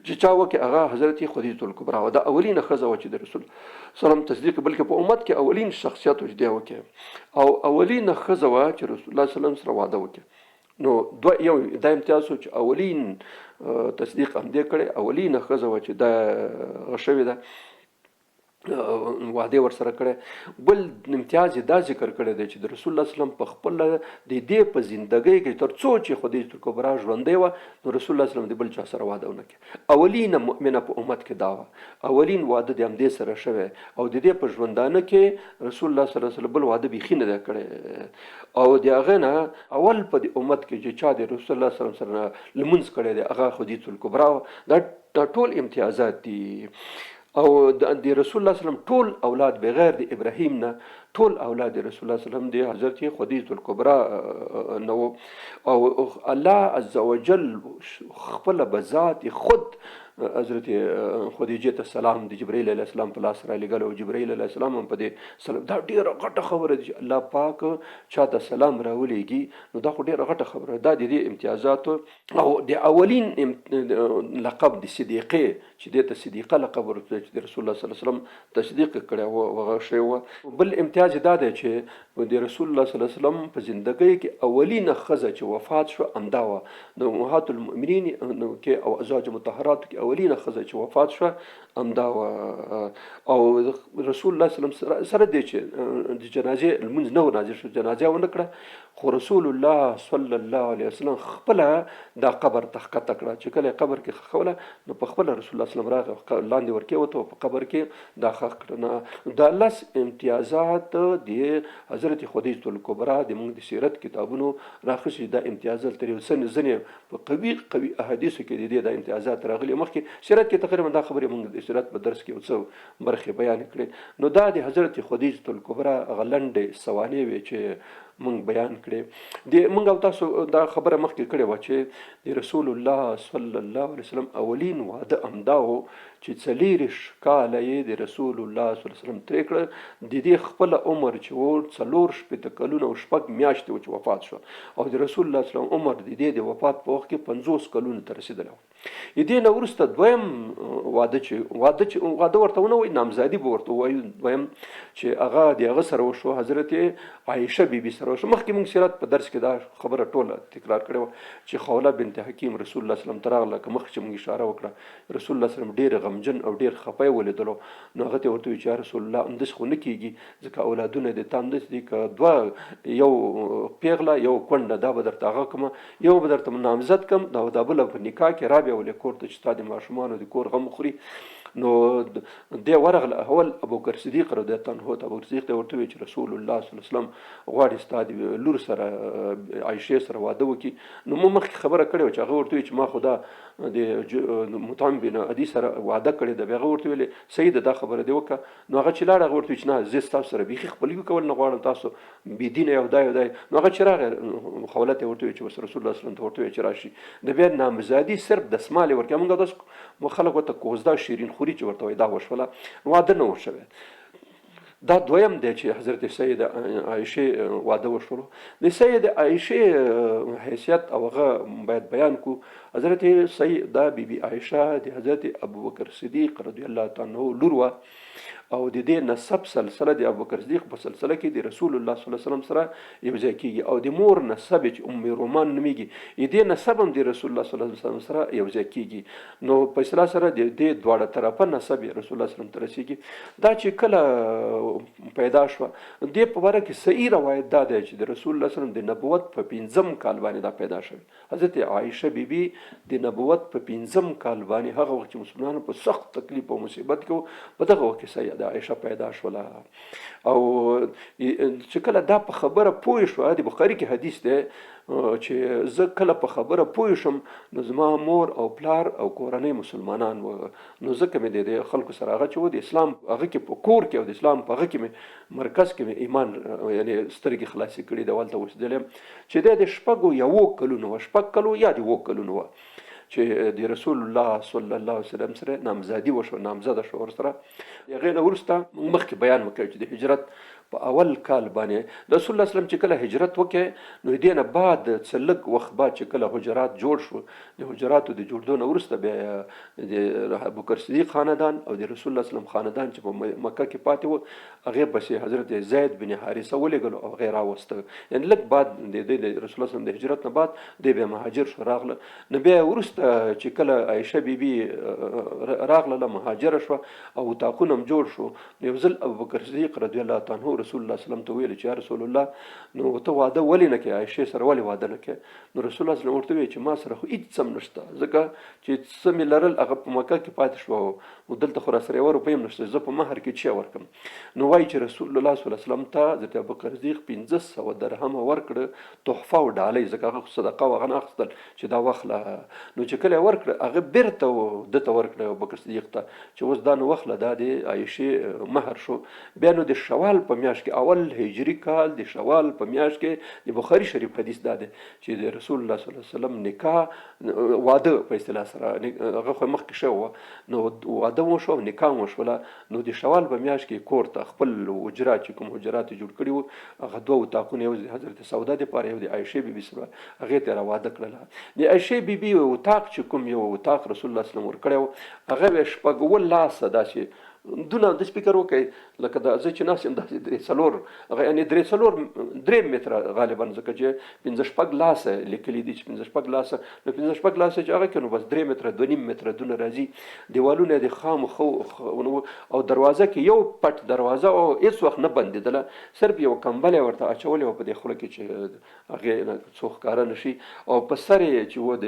چې چا وکړي هغه حضرت خدیجه الکبرا و. دا اولینه ښځه وه چې د رسول صلی الله علیه وسلم تصدیق، بلکې په امت کې اولین شخصیت و چې دی وکړي، او اولینه ښځه وه چې رسول الله صلی الله علیه وسلم سره واده وکړي. نو یو دا امتیاز و چې اولین تصدیق هم دې کړی، اولینه ښځه وه چې دا شوې ده واده ورسره کړی. بل امتیاز دا ذکر کړی دی چې د رسول الله صلی الله علیه وسلم په خپل د دې په زندګۍ کې تر څو چې خدیجه الکبرا ژوندۍ وه، نو رسول الله صلی الله علیه وسلم د بل چا سره واده ونه کړي. اولینه مؤمنه په امت کې دا وه، اولین واده د همدې سره شوی، او د دې په ژوندانه کې رسول الله صلی الله علیه وسلم بل واده بیخي نه دی کړی. او د هغه نه اول په د امت کې چې چا د رسول الله صلی الله علیه وسلم لمونځ کړی دی هغه خدیجه الکبرا وه. دا ټول امتیازات دي. او د رسول الله صلی الله علیه وسلم ټول اولاد بغیر د ابراهیم نه ټول اولاد رسول الله صلی الله علیه وسلم د حضرت خدیجه الکبرا نه و. او الله عز وجل خپل بذات خود حضرت خدیجه ته سلام د جبرائیل علیه السلام په لاس را لېږلی، او جبرائیل علیه السلام هم په دې سلام. دا ډېره غټه خبره ده چې الله پاک چا ته سلام راولېږي، نو دا خو ډېره غټه خبره ده. دا د دې امتیازاتو. او د اولین لقب د صدیقې چې دې ته صدیقه لقب ورکړی چې د رسول الله صلی الله علیه وسلم تصدیق کړی و هغه شی و. بل امتیاز دا دی چې د رسول الله صلی الله علیه وسلم په زندګۍ کې اولینه ښځه چې وفات شوه همدا وه. د امهات المؤمنین کې او ازواج مطهراتو کې اولینه ښځه چې وفات شوه همدا وه. او رسول الله صلی الله علیه وسلم سره دی چې د جنازې لمونځ نه و نازل شو، جنازه ونه کړه، خو رسول الله صلی الله علیه وسلم خپله دا قبر ته ښکته کړه. چې کله قبر کې ښخوله نو په خپله رسول الله صلی الله علیه وسلم لاندې ورکېوته او په قبر کې دا ښخ کړه. دا 10 امتیازات د حضرت خدیجه الکبرا د موږ د سیرت کتابونو راخشي. دا امتیازات تر یو ځنې په قوي احادیثو کې د دې د امتیازات راغلي. مخکې سیرت کې تقریبا دا خبرې موږ د سیرت په درس کې یو څه برخې بیان کړې. نو دا د حضرت خدیجه الکبرا هغه لنډې سوانح وې چې موږ بیان کړې. موږ او تاسو دا خبره مخکې کړې وه چې د رسول الله صلی الله علیه وسلم اولین واده همدا و چې 40 کاله یې د رسول الله صلی الله علیه وسلم تېر کړه. د دې خپل عمر چې و 4 کلونه او 6 میاشتې و چې وفات شو، او د رسول الله صلی الله علیه وسلم عمر د دې د وفات په وخت کې 50 کلونو ته رسېدلی و. د دې نه وروسته دویم واده ورته ونه وایي، نامزادي به ورته ووایو. دویم چې هغه د هغه سره وشو، حضرت عایشه بیبي سره وشو. مخکې موږ سیرت په درس کې دا خبره ټوله تکرار کړې وه چې خوله بنت حکیم رسول الله صلی الله علیه وسلم ته راغله. که مخکې موږ اشاره وکړه رسول الله صلی الله علیه وسلم ډېر غمجن او ډېر خفه یې ولیدلو، نو هغه ته ورته وویل چې یا رسول الله همداسې خو نه کېږي، ځکه اولادونه دې تا همداسې دي، که دوه یو پیغله یو کونډه دا به درته هغه کړم، یو به درته نامزد کړم، دا بله په نکاح کې رابیولې کور ته چې ستا د ماشومانو د کور غم خوري. نو دی ورغله اول ابوبکر صدیق رضی الله عنه ته. ابوبکر صدیق ته ورته وویل چې رسول الله صلی الله علیه وسلم غواړي ستا د لور سره عایشې سره واده وکړي. نو موږ مخکې خبره کړې وه چې هغه ورته وویل چې ما خو دا د مطعم بن عدي سره واده کړی ده. بیا هغه ورته ویلې صحیح ده دا خبره دې وکړه. نو هغه چې لاړ هغه ورته ویل چې نه زه ستاسو سره بیخي خپلوي کول نه غواړم، تاسو بېدینه یو دا یو دی. نو هغه چې راغی خولت یې ورته ویل چې بس رسول الله صلی الله علیه وسلم ته ورته ویل چې راشي. د بیا نامزادي صرف دسمالې ورکړه. موږ داسې خلک ورته کوزده شیرین خوري چې ورته وایي دا وشوله، واده نه و شوی. دا دویم دی چې حضرت سید عایشې واده وشولو. د سید عایشې حیثیت او هغه باید بیان کو. حضرت سیده بیبي عایشه د حضرت ابوبکر صدیق رضی الله تعالی عنه لور وه، او د دې نسب سلسله د ابوبکر صدیق په سلسله کې د رسول الله صلی الله علیه وسلم سره یو ځای کېږي، او د مور نسب چې ام رومان نومیږي، دې نسب هم د رسول الله صلی الله علیه وسلم سره یو ځای کېږي. نو په اصطلاح سره د دې دواړه طرفه نسب رسول الله صلی الله علیه وسلم ته رسېږي. دا چې کله پیدا شوه دې په باره کې صحیح روایت دا دی چې د رسول الله صلی الله علیه وسلم د نبوت په 5م کال باندې دا پیدا شوه. حضرت عایشه بیبي د نبوت په 5م کال باندې هغه وخت چې مسلمانانو په سخت تکلیف او مصیبت کې په دغه وخت کې سیده عایشه پیدا شوله. او چې کله دا په خبره پوه شوه، د بخاري کې حدیث دی چې زه کله په خبره پوه شم نو زما مور او پلار او کورنۍ مسلمانان و، نو ځکه مې د خلکو سره هغه چې و د اسلام هغه کې په کور کې او د اسلام په هغه کې مې مرکز کې مې ایمان یعنی سترګې خلاصې کړي د والته اوسېدلی چې دی د 6 کلونو و، 6 کلو یا د 7 کلونو و چې د رسول الله صلی الله علیه وسلم سره نامزادي وشو، نامزده شو ورسره. هغې نه وروسته موږ مخکې بیان وکړ چې د هجرت په اول کال باندې د رسول الله صلی الله علیه وسلم چې کله هجرت وکړي نو دې نه بعد څه لږ وخت بعد چې کله حجرات جوړ شو، د حجراتو د جوړېدو نه وروسته بیا د ابوبکر صدیق خاندان او د رسول الله صلی الله علیه وسلم خاندان چې په مکه کې پاتې و، هغې پسې حضرت زید بن حارثه ولېږلو او هغې راوسته. یعنې لږ بعد د رسول الله صلی الله علیه وسلم د هجرت نه بعد دی بیا مهاجر شو راغله. نو بیا وروسته چې کله عایشه بیبي راغله مهاجره شوه او اتاقونه هم جوړ شو، نو یو ځل ابوبکر صدیق رضی الله تعالی عنه رسول الله صلی الله علیه وسلم ته ویل چې یا رسول الله نو ته واده ولې نه کوې، عایشې سره ولې واده نه کوې؟ نو رسول الله صلی الله علیه وسلم ورته ویل چې ما سره خو هېڅ څه هم نشته، ځکه چې څه مې لرل هغه په مکه کې پاتې شو او دلته خو راسره یوه روپۍ هم نشته، زه په مهر کې څه ورکړم؟ نو وایي چې رسول الله صلی الله علیه وسلم ته حضرت ابوبکر صدیق 1500 درهمه ورکړه، تحفه او ډالۍ، ځکه هغه صدقه و هغه نه اخیستل چې دا واخله. نو چې کله یې ورکړه هغه بېرته ده ته ورکړه ابوبکر صدیق ته چې اوس دا نو واخله، دا د عایشې مهر شو. بیا نو د شوال په میاشت کې اول هجري کال د شوال په میاشت کې د بخاري شریف حدیث دا دی چې د رسول الله صلی الله علیه وسلم نکاح واده په اصطلاح سره هغه خو مخکې شوی وه، نو واده وشو او نکاح وشوله. نو د شوال په میاشت کې کور ته خپل حجرات چې کوم حجرات یې جوړ کړي وو هغه دوه اتاقونه، یو د حضرت سوده دپاره یو د عایشې بیبي سره، هغې ته یې راواده کړله. د عایشې بیبي اتاق چې کوم یو اتاق رسول الله صلی الله علیه وسلم ورکړی و هغه به 15 داسې دونه د سپیکر وکړئ لکه دا زه چې ناست یم داسې 3 یعنې 3 متره غالبا، ځکه چې 15 لاسه لیکلي دي چې 15 لاسه، نو 15 لاسه چې هغه کې نو بس 3 متره 2.5 متره دونه راځي. دیوالونه د خام خو او دروازه کې یو پټ دروازه او هېڅ وخت نه بندېدله، صرف یو کمبل یې ورته اچولی و په دې خوله کې چې هغې څوک ښکاره نه شي، او په سر یې چې و د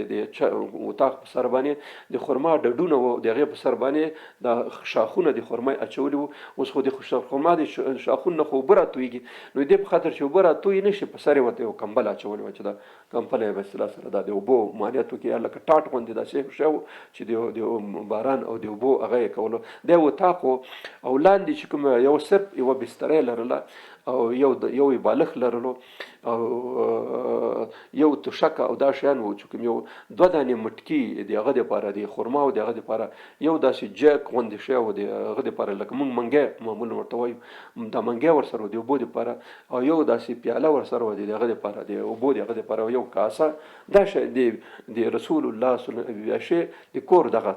اتاق په سر باندې د خرما ډډونه و، د هغې په سر باندې د شاخونه د خرما اچولي وو. اوس خو د خرما د شاخونه نه خو اوبه راتویږي، نو دې په خاطر چې اوبه راتویي نه شي په سر یې ورته یو کمبل اچولی وو چې دا کمبل یې په اصطلاح سره دا د اوبو مانیت وکړي لکه ټاټ غوندې داسې شی وو چې د باران او د اوبو هغه یې کولو. دا اتاق و او لاندې چې کوم یو صرف یوه بستره یې لرله او یو بالښت لرلو او یو توشک او دا شیان وو چې کوم یو 2 دانې مټکي د هغه دپاره د خرما او د هغه دپاره یو داسې جک غوندې شی و د هغه دپاره لکه موږ منګی معمولا ورته وایو، دا منګی ورسره و د اوبو دپاره، او یو داسې پیاله ورسره وه د هغه دپاره د اوبو د هغه دپاره، یو کاسه. دا شی د رسول الله صلی الله علیه وسلم د کور دغه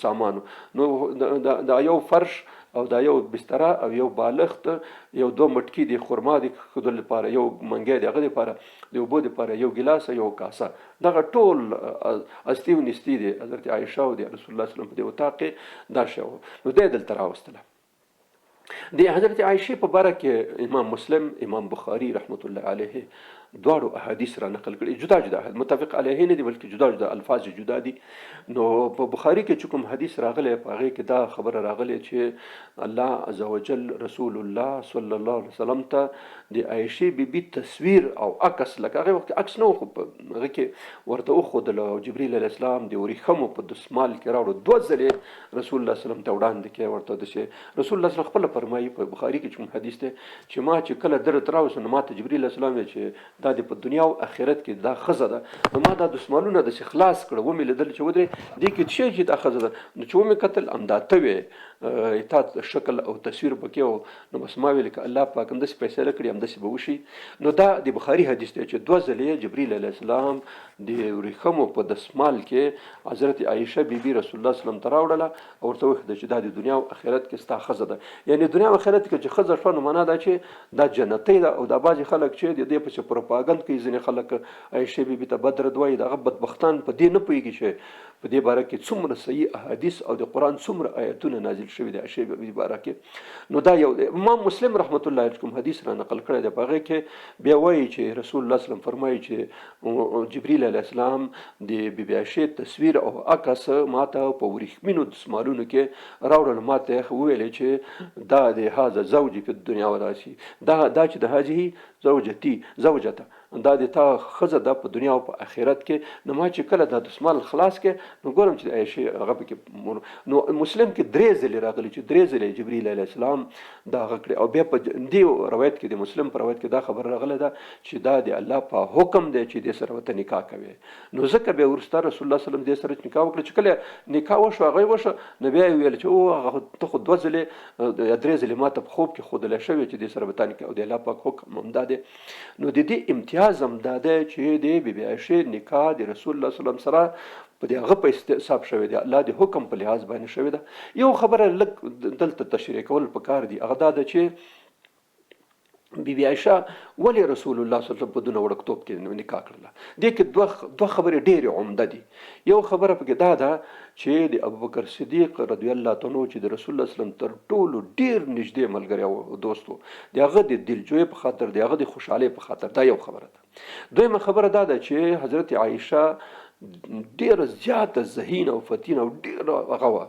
سامانو. نو دا یو فرش او دا یو بستره او یو بالښت، یو 2 مټکي د خرما د ښودلو لپاره، یو منګی د هغه دپاره، د اوبو دپاره یو ګیلاس، یو کاسه، دغه ټول استی و نستی د حضرت عایشه او د رسول الله صلی الله علیه وسلم په دې اتاق کې دا شی و. نو دی دلته راوستله. د حضرت عایشې په باره کې امام مسلم، امام بخاري رحمت الله علیه دواړو احادیث را نقل کړي، جدا جدا متفق علیه نه دي بلکې جدا جدا الفاظ جدا دي. نو په بخاري کې چې کوم حدیث راغلی په هغې کې دا خبره راغلی چې الله عز وجل رسول الله صلی الله علیه وسلم ته د عایشې بیبي تصویر او عکس، لکه هغې وخت عکس نه و خو په هغې کې ورته وښودله او جبریل علیه السلام د وریښمو په دسمال کې راوړو، 2 ځلې رسول الله صلی الله علیه وسلم ته وړاندې کړی ورته داسې. رسول الله صلی الله علیه وسلم خپله فرمایي په بخاري کې چې کوم حدیث دی چې ما چې کله درته راوستو نو ما ته جبریل علیه السلام چې دا د په دنیا او آخرت کې دا ښځه ده، نو ما دا دسمالونه داسې خلاص کړه، ومې لیدل چې ودرې دې کې څه چې دا ښځه ده، نو چې ومې کتل همدا ته وې، تا شکل او تصویر پکې و، نو بس ما ویل که الله پاک همداسې فیصله کړي همداسې به وشي. نو دا د بخاري حدیث دی چې 2 ځلې جبریل علیه السلام د وریښمو په دسمال کې حضرت عایشه بیبي رسول الله صلی الله علیه وسلم ته راوړله او ورته وښوده چې دا د دنیا او آخرت کې ستا ښځه ده. یعنې دنیا او آخرت کې چې ښځه شوه نو معنا دا چې دا جنتۍ ده. او دا بعضې خلک چې د دې پسې پروپاګند کوي، ځینې خلک عایشې بیبي ته بدرد وایي، دغه بدبختان په دې نه پوهېږي چې په دې باره کې څومره صحیح احادیث او د قرآن څومره آیتونه نازل شوي د عایشې بیبي باره کې. نو دا یو امام مسلم رحمت الله علیه کوم حدیث را نقل کړی دی، په هغې کې بیا وایي چې رسول الله صلی الله علیه وسلم فرمایي چې جبریل علیه السلام د بیبي عایشې تصویر او عکس ما ته په وریښمینو دسمالونو کې راوړل، ما ته یې وویلې چې دا د هذا زوجي په دنیا وراسي، دا چې د هذه زوجته دا د تا ښځه ده په دنیا او په آخرت کې. نو ما چې کله دا دسمال خلاص کې نو ګورم چې عایشې هغه پکې نو مسلم کې 3 ځلې راغلي چې 3 ځلې جبرئیل علیه السلام دا هغه کړی. او بیا په دې روایت کې د مسلم په روایت کې دا خبر راغله ده چې دا د الله په حکم دی چې دې سره ورته نکاح کوي. نو ځکه بیا وروسته رسول الله صلی الله علیه وسلم دې سره نکاح وکړه. چې کله نکاح وشو هغه وشو نو بیا ویل چې او هغه ته خو 2 ځلې یا 3 ځلې ما ته په خوب کې ښودلی شوی چې دې سره به تا نکاح او د الله پاک حکم هم دا دی. نو د دې امتیاز هم دا دی چې د بی بی عایشې نکاح د رسول الله صلی الله علیه وسلم سره په دې هغه په استحساب شوی دی، الله د حکم په لحاظ باندې شوی ده. یو خبره لږ دلته تشریح کول پکار دي، هغه دا ده چې بی بی عایشه ولې رسول الله صلی الله علیه وسلم په دونه وړکتوب کې نکاح کړله. دې کې دوه خبرې ډېرې عمده دي. یو خبره پکې دا ده چې د ابوبکر صدیق رضی الله عنه چې د رسول الله صلی الله علیه وسلم تر ټولو ډېر نږدې ملګری او دوست و، د هغه د دلجویۍ په خاطر، د هغه د خوشحالۍ په خاطر، دا یو خبره ده. دویمه خبره دا ده چې حضرت عایشه ډېره زیاته ذهین او فتین او ډېره هغه وه،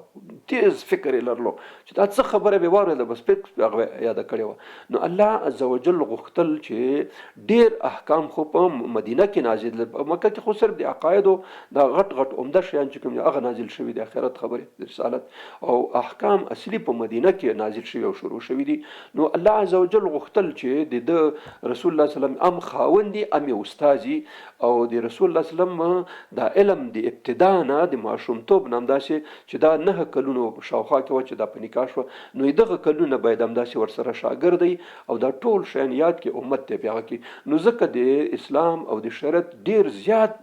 تیز فکر یې لرلو چې دا څه خبره به واورېده بس فکر هغه یاده کړې وه. نو الله عزوجل غوښتل چې ډېر احکام خو په مدینه کې نازل، په مکه کې خو صرف د عقایدو دا غټ عمده شیان چې کوم هغه نازل شوي د آخرت خبرې د رسالت او احکام اصلي په مدینه کې نازل شوي او شروع شوي دي. نو الله عزوجل غوښتل چې د رسول الله صلی الله علیه وسلم ام خاوندي ام استاذي او د رسول الله صلی الله علیه وسلم دا علم د ابتدا نه د ماشومتوب نه همداسې چې دا 9 کلونو شاوخوا کې وه چې دا په نکاح شوه، نو دغه کلونه باید همداسې ورسره شاګرد دی او دا ټول شیان یاد کې امت ته بیا کې. نو ځکه د اسلام او د شریعت ډیر زیات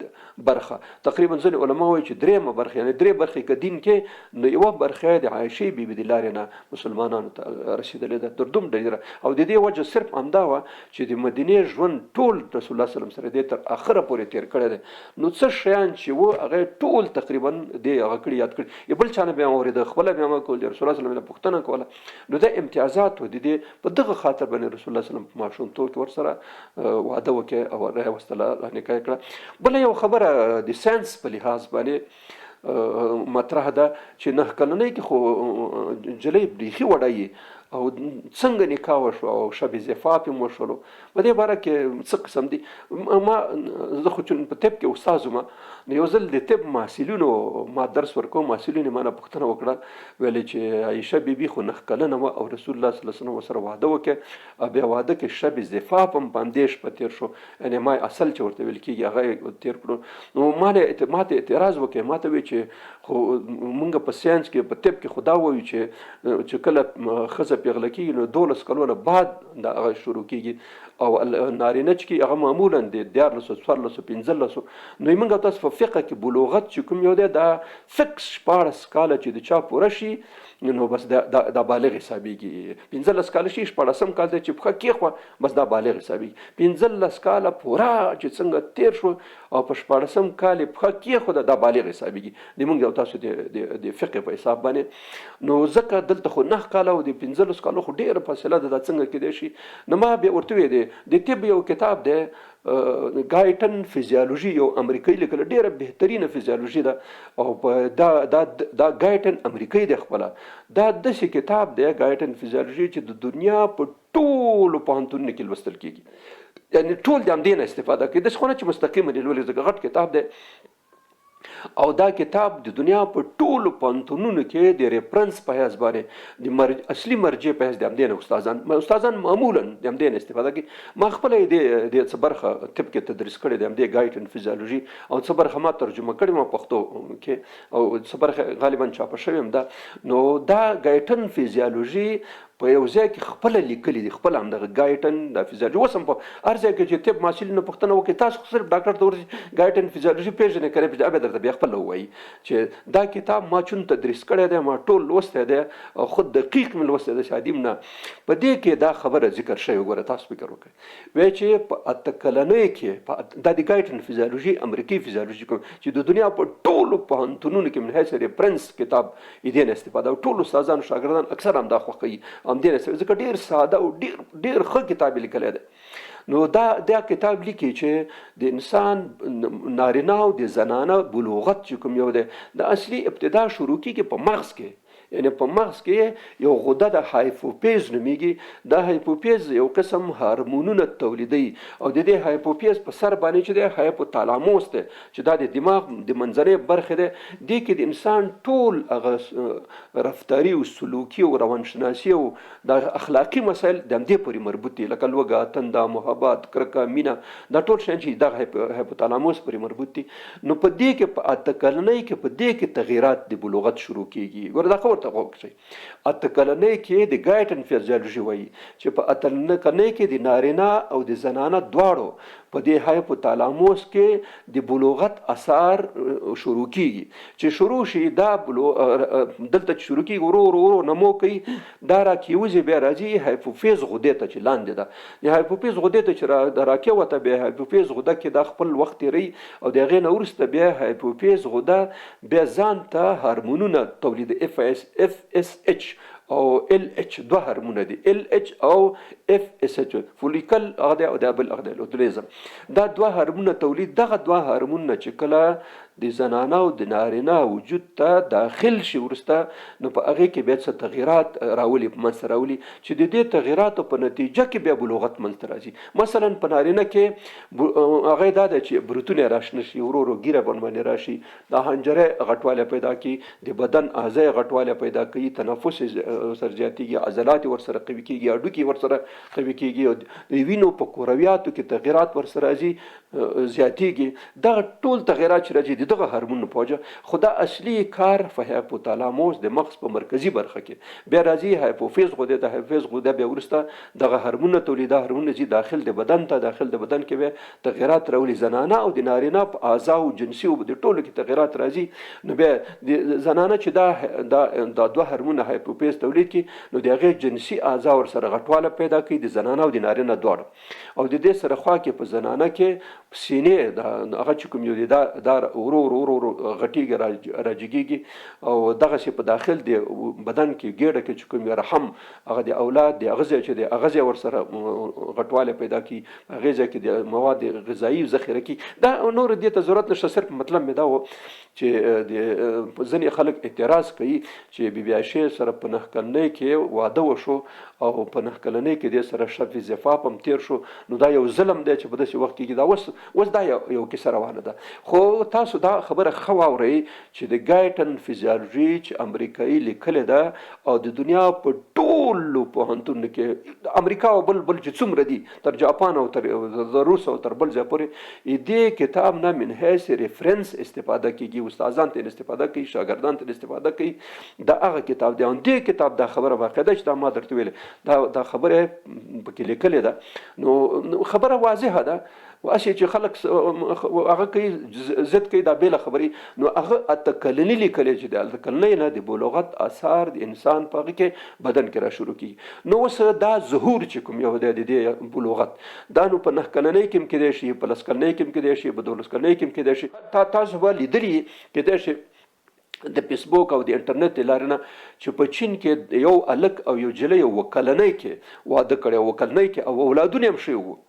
برخه، تقریبا ځینې علما وایي چې 3 برخه، یعنی 3 برخې که دین کې نو یوه برخه د عایشې بیبي د لارې نه مسلمانانو ته رسېدلې ده تر دومره ډېره. او د دې وجه صرف همدا وه چې د مدینې ژوند ټول رسول الله صلی الله علیه وسلم سره دې تر اخره پورې تیر کړی دی. نو څه شیان چې و هغه ټول تقریبا دې هغه کړي یاد کړي، بل چا نه بیا اورېده، خپله بیا ما کول، د رسول الله صلی الله علیه وسلم پوښتنه کوله. نو دا امتیازات و د دې په دغه خاطر باندې رسول الله صلی الله علیه وسلم په ماشومتوب کې ورسره واده وکړي او راوستله نکاح کړه. بله یو خبره د ساینس په لحاظ باندې مطرح ده چې 9 کلنۍ کې خو نجلۍ بیخي وړه او څنګه نکاح وشو او شب زفاف هم وشولو. په دې باره کې څه قسم دي. ما زه خو چې په طب کې استاد وم، نو یو ځل د طب محصلینو ما درس ورکوم، محصلینو ما نه پوښتنه وکړه، ویلې چې عایشه بیبي خو 9 کلنه وه او رسول الله صلی الله علیه وسلم ورسره واده وکړ او بیا واده کې شب زفاف هم په همدې شپه تېر شو، یعنې ما اصل چې ورته ویل کېږي هغه تېر کړو. نو ما ته اعتراض وکړ، ما ته وی چې خو مونږ په ساینس کې په طب کې خو دا وایو چې کله ښځه پیغله کېږي نو 12 کلونه بعد دا هغه شروع کېږي او نارینه چې هغه معمولا د 14 14 15. نو موږ تاسو په فقه کې بلوغت چې کوم یو دی دا فکس 14 کاله چې د چا پوره شي نو بس دا بالغ حسابېږي. 15 کاله شي 14م کال دی چې پښه کېښوه بس دا بالغ حسابېږي. 15 کاله پوره چې څنګه تیر شو او په 14م کال یې پښه کېښوده دا بالغ حسابېږي د موږ او تاسو د فقه په حساب باندې. نو ځکه دلته خو 9 کاله او د 15 کالو خو ډېره فاصله ده، دا څنګه کېدای شي. نو ما بیا ورته ویې دی د طب یو کتاب دی ګایټن فزیالوژي، یو امریکایي لیکله، ډېره بهترینه فزیالوژي ده او دا ګایټن امریکایي دی خپله. دا داسې کتاب دی ګایټن فزیالوژي چې د دنیا په ټولو پوهنتونونو کې لوستل کېږي، یعنی ټول د همدې نه استفاده کوي. داسې خو نه چې مستقیمه دې لولي، ځکه غټ کتاب دی او دا کتاب د دنیا په ټولو پوهنتونونو کې د ریفرنس په حیث باندې د اصلي مرجع په حیث د همدې نه استادان معمولا د همدې نه استفاده کوي. ما خپله یې د څه برخه طب کې تدریس کړې د همدې ګایټن فزیالوژي او څه برخه ما ترجمه کړې ما پښتو کې او څه برخه غالبا چاپه شوې هم ده. نو دا ګایټن فزیالوژي په یو ځای کې خپله لیکلي دي، خپله همدغه ګایټن د فزیالوژي. اوس هم په هر ځای کې چې طب محصلینو پوښتنه وکړي تاسو صرف ډاکټر ته ورځئ ګایټن فزیالوژي پېژنئ که نه پېژنئ، بیا درته بیا خپله ووایي چې دا کتاب ما چون تدریس کړی دی، ما ټول لوستی دی او خود دقیق مې لوستی دی شادیم نه. په دې کې دا خبره ذکر شوې، ګوره تاسو فکر وکړئ وایي چې په 8 کلنۍ کې دا د ګایټن فزیالوژي امریکایي فزیالوژي کوم چې د دنیا په ټولو پوهنتونونو کې من حیث ریفرنس کتاب یې دې نه استفاده او ټول استادان شاګردان اکثر هم دا خوښوي همدې نه، ځکه ډېر ساده او ډېر ښه کتاب یې لیکلی دی. نو دا کتاب لیکي چې د انسان نارینه او د زنانه بلوغت چې کوم یو دی د اصلي ابتدا شروع کېږي په مغز کې، یعنی په مغز کې یو غده د هایپوفیز نومیږي. دا هایپوفیز یو قسم هارمونونه تولیدوي او د دې هایپوفیز په سر باندې چې دی هایپوتالاموس دی چې دا د دماغ د منځنۍ برخې دی. دې کې د انسان ټول هغه رفتاري او سلوکي او روانشناسي او د اخلاقي مسایل د همدې پورې مربوط دي، لکه لوږه، تنده، محبت، کرکه، مینه، دا ټول شیان چې دغه هایپوتالاموس پورې مربوط دي. نو په دې کې په اته کلنۍ کې په دې کې تغییرات د بلوغت شروع کیږي. ګوره دا خبر ته غوږ شئ، اته کلنۍ کې د ګایټن فیزیولوژي وایي چې په اته کلنۍ کې د نارینه او د زنانه دواړو په دې هایپوتالاموس کې د بلوغت اثار شروع کیږي. چې شروع شي دا دلته شروع کیږي ورو ورو نمو کوي، دا راکیوزي بیا راځي هایپوفیز غدې ته چې لاندې ده. د هایپوفیز غدې ته چې راکیوته بیا هایپوفیز غده کې دا خپل وخت تیری او د هغې نه وروسته بیا هایپوفیز غده بیا ځان ته هارمونونه تولید FSH او LH دوه هارمونه دي، LH او FSH فولیکل هغه او د بل هغه لوتلیزم. دا دوه هارمونه تولید، دغه دوه هارمونه چې کله د زنانه او د نارینه وجود ته داخل شي وروسته نو په هغې کې بیا څه تغییرات راولي، منځته راولي چې د دې تغییراتو په نتیجه کې بیا بلوغت منځته راځي. مثلا په نارینه کې هغه دا ده چې بروتونه راشنه شي، ورو ورو ګیره باندې راشي، د حنجره غټوالی پیدا کوي، د بدن اعضای غټوالی پیدا کوي، تنفس ورسره زیاتېږي، عضلات ورسره قوي کېږي، هډوکي ورسره قوي کېږي، او د وینو په کرویاتو کې تغییرات ورسره راځي زیاتېږي. دغه ټول تغییرات چې راځي دغه هارمون په وجه، خو دا اصلي کار په هایپوتالاموس د مغز په مرکزي برخه کې بیا راځي هایپوفیز غده. د هایپوفیز غده بیا وروسته دغه هارمونونه تولیده، هارمونونه ځي داخل د بدن ته، داخل د بدن کې بیا تغییرات راولي. زنانه او د نارینه په اعضاء او جنسي او د ټولو کې تغییرات راځي. نو بیا د زنانه چې دا دوه هارمونه هایپوفیز تولید کړي نو د هغې جنسي اعضاء ورسره غټواله پیدا کوي، د زنانه او د نارینه دواړه. او د دې سره خوا کې په زنانه کې سینې هغه چې کوم یو دی دا ورو ورو غټیږي، راجګیږي، او دغه شی په داخل د بدن کې ګیډه کې چې کوم رحم هغه د اولاد د اغذیه چې د اغذیه ورسره غټواله پیدا کی، اغذیه کې د مواد غذایی ذخیره کی. دا نور دې ته ضرورت نشته، صرف مطلب مې دا و چې د ځینې خلک اعتراض کوي چې بی بی عایشې سره په 9 کلنۍ کې واده وشو او په 9 کلنۍ کې دې سره شرط زفاف هم تیر شو، نو دا یو ظلم دی چې په داسې وخت کې دا اوس دا یو کیسه روانه ده. خو تاسو دا خبره ښه واورئ چې د ګایټن فیزیولوژي چې امریکایي لیکلې ده او د دنیا په ټولو پوهنتونونو کې د امریکا او بل چې څومره دي تر جاپان او تر روس او تر بل ځای پورې دې کتاب نه من حیث ریفرنس استفاده کیږي، استادان ته استفاده کوي، شاګردان ته استفاده کوي. دا هغه کتاب دی، دې کتاب دا خبره واقعه چې دا ما درته ویلې دا خبره پکې لیکلې ده. نو خبره واضحه ده، واشه چې خلک هغه کوي ضد کوي دا بیل خبرې. نو هغه اته کلنۍ لیکلې چې د اته کلنۍ نه د بلوغت اثار د انسان په هغه کې بدن کې را شروع کیږي. نو اوس دا ظهور چې کوم یو دی د بلوغت دا نو په 9 کلنۍ کې هم کېدای شي، په 10 کلنۍ کې هم کېدای شي، په 12 کلنۍ کې هم کېدای شي. تاسو به لیدلي کېدای شي د فیسبوک او د انټرنیټ لارې نه چې په چین کې یو الک او یو جلی یو کلنۍ کې واده کړی، و کلنۍ کې او اولادونه هم شوي وو.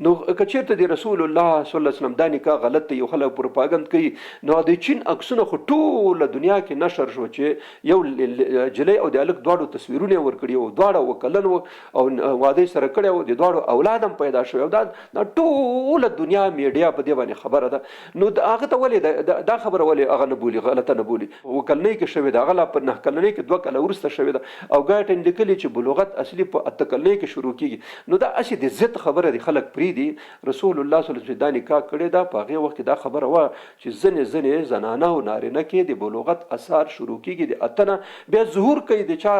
نو که چېرته د رسول الله صلی الله علیه وسلم دا نکاح غلط دی، یو خلک پروپاګند کوي، نو د چین عکسونه خو ټوله دنیا کې نشر شو چې یو جلی او د الک دواړو تصویرونه ورکړي وو، دواړه وکلن وو او واده سره کړی وو، د دواړو اولاد هم پیدا شوی او دا ټوله دنیا میډیا په دې باندې خبره ده. نو هغه ته ولې دا خبره ولې هغه نه بولي، غلطه نه بولي؟ وکلنۍ کې شوې ده، هغه لا په 9 کلنۍ کې 2 کاله وروسته شوې ده. او ګایټن لیکلي چې بلوغت اصلي په 8 کلنۍ کې شروع کیږي. نو دا اصلي د ضد خبره دی، خلک پرې دي. رسول الله صلی الله علیه وسلم دا نکاح کړی دا په هغه وخت دا خبره وا چې ځنې زنانه او نارینه کې د بلوغت اثار شروع کیږي، د اتنه بیا ظهور کوي د چا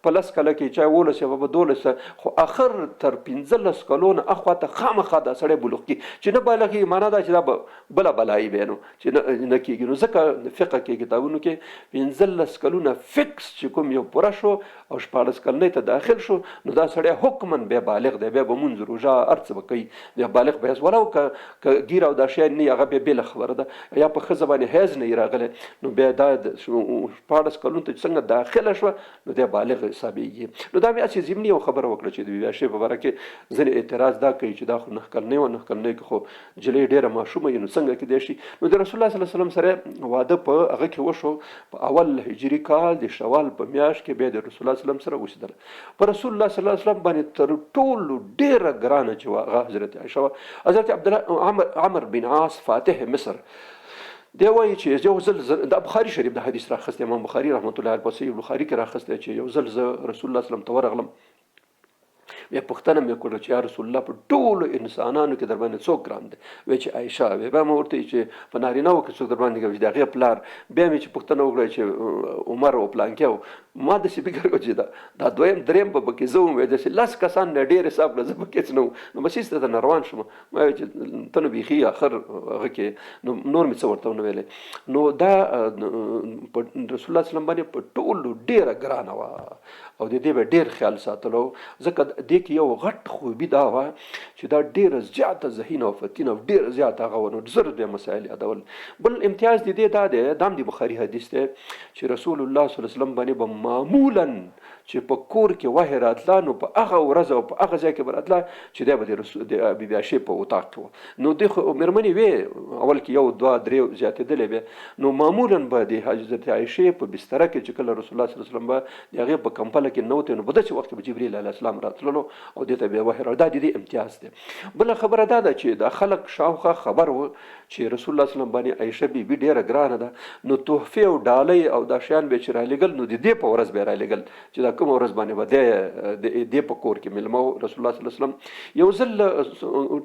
په 10 کاله کې، چا 12 یا په 12، خو اخر تر 15 کلونو اخواته خامخا دا سړی بلوغ کی چې نه بالغ معنا دا چې دا بل بلای بینو چې نه کیږي. نو ځکه فقه کې کتابونو کې 15 کلونه فکس چې کوم یو پوره شو او 14 کلنۍ ته داخل شو نو دا سړی حکمن بیا بالغ دی، بیا به مونځ روژه هر څه به کوي. یا بالغ به حیض ولو که ګیر او دا شیان نه هغه بیا بېله خبره ده یا په ښځه باندې حیض نه یې راغلی نو بیا دا 14 کلونو ته څنګه داخله شوه نو دی بالغ حسابېږي. نو دا مې هسې ضمني یو خبره وکړه چې د بې عایشې په باره کې ځینې اعتراض دا کوي چې دا خو 9 کلنۍ وه 9 کلنۍ کې خو نجلۍ ډېره ماشومه وي نو څنګه کېدای شي. نو د رسول الله صلی الله علیه وسلم سره واده په هغه کې وشو په اول هجري کال د شوال په میاشت کې بیا د رسول الله صلی الله علیه وسلم سره اوسېدله. په رسول الله صلی الله علیه وسلم باندې تر ټولو ډېره ګرانه چې وه هغه حضرت عایشه وه. حضرت عبدالله عمر بن عاص فاتح مصر دی وایي چې یو ځل دا بخاري شریف د حدیث راخستی امام بخاري رحمت الله علیه په صحیح بخاري کې راخستی چې یو ځل زه رسول الله صلی الله علیه وسلم ته ورغلم بیا پوښتنه مې وکړه چې یا رسول الله په ټولو انسانانو کې در باندې څوک ګران دی وایي چې عایشه وایي بیا مې ورته وایي چې په نارینهو کې څوک در باندې کوي د هغې پلار بیا مې چې پوښتنه وکړه چې عمر او پلانکي ما داسې فکر وکړ چې دا دویم دریم به پکې زه وم وایي داسې 10 کسان نه ډېر حساب کړه زه پکې څه نه وم نو بس هېڅ ته نه روان شوم ما وایي چې ته نو بیخي اخر هغه کې نو نور مې څه ورته ونه ویلی. نو دا په رسول الله صلی الله علیه وسلم باندې په ټولو ډېره ګرانه وه او د دې به ډېر خیال ساتلو ځکه دې کې یو غټ خوبي دا وه چې دا ډېره زیاته ذهین او فتین او ډېره زیاته هغه وه نو زر بیا مسایل یادول. بل امتیاز د دې دا دی دا هم د بخاري حدیث دی چې رسول الله صلی الله علیه وسلم باندې به معمولا چې په کور کې وحی راتله نو په هغه ورځ او په هغه ځای کې به راتله چې دی به د بیبي عایشې په اطاق کې وه. نو د مېرمنې وې اول کې 1 2 3 زیاتېدلې وې نو معمولا به د حضرت عایشې په بستره کې چې کله رسول الله صلی الله علیه وسلم به د هغې په کمپله کې نوتې نو په داسې وخت کې به جبریل علیه السلام راتللو او دې ته بیا وحی دا د دې امتیاز دی. بله خبره دا ده چې دا خلک شاوخوا خبر و چې رسول الله صلی الله علیه وسلم باندې عایشه بیبي ډېره ګرانه ده نو تحفې او ډالۍ او دا شیان به چې رالېږل نو د دې په ورځ به یې رالېږل چې دا کومه ورځ باندې به دې په کور کې مېلمه و رسول الله صلی الله علیه وسلم. یو ځل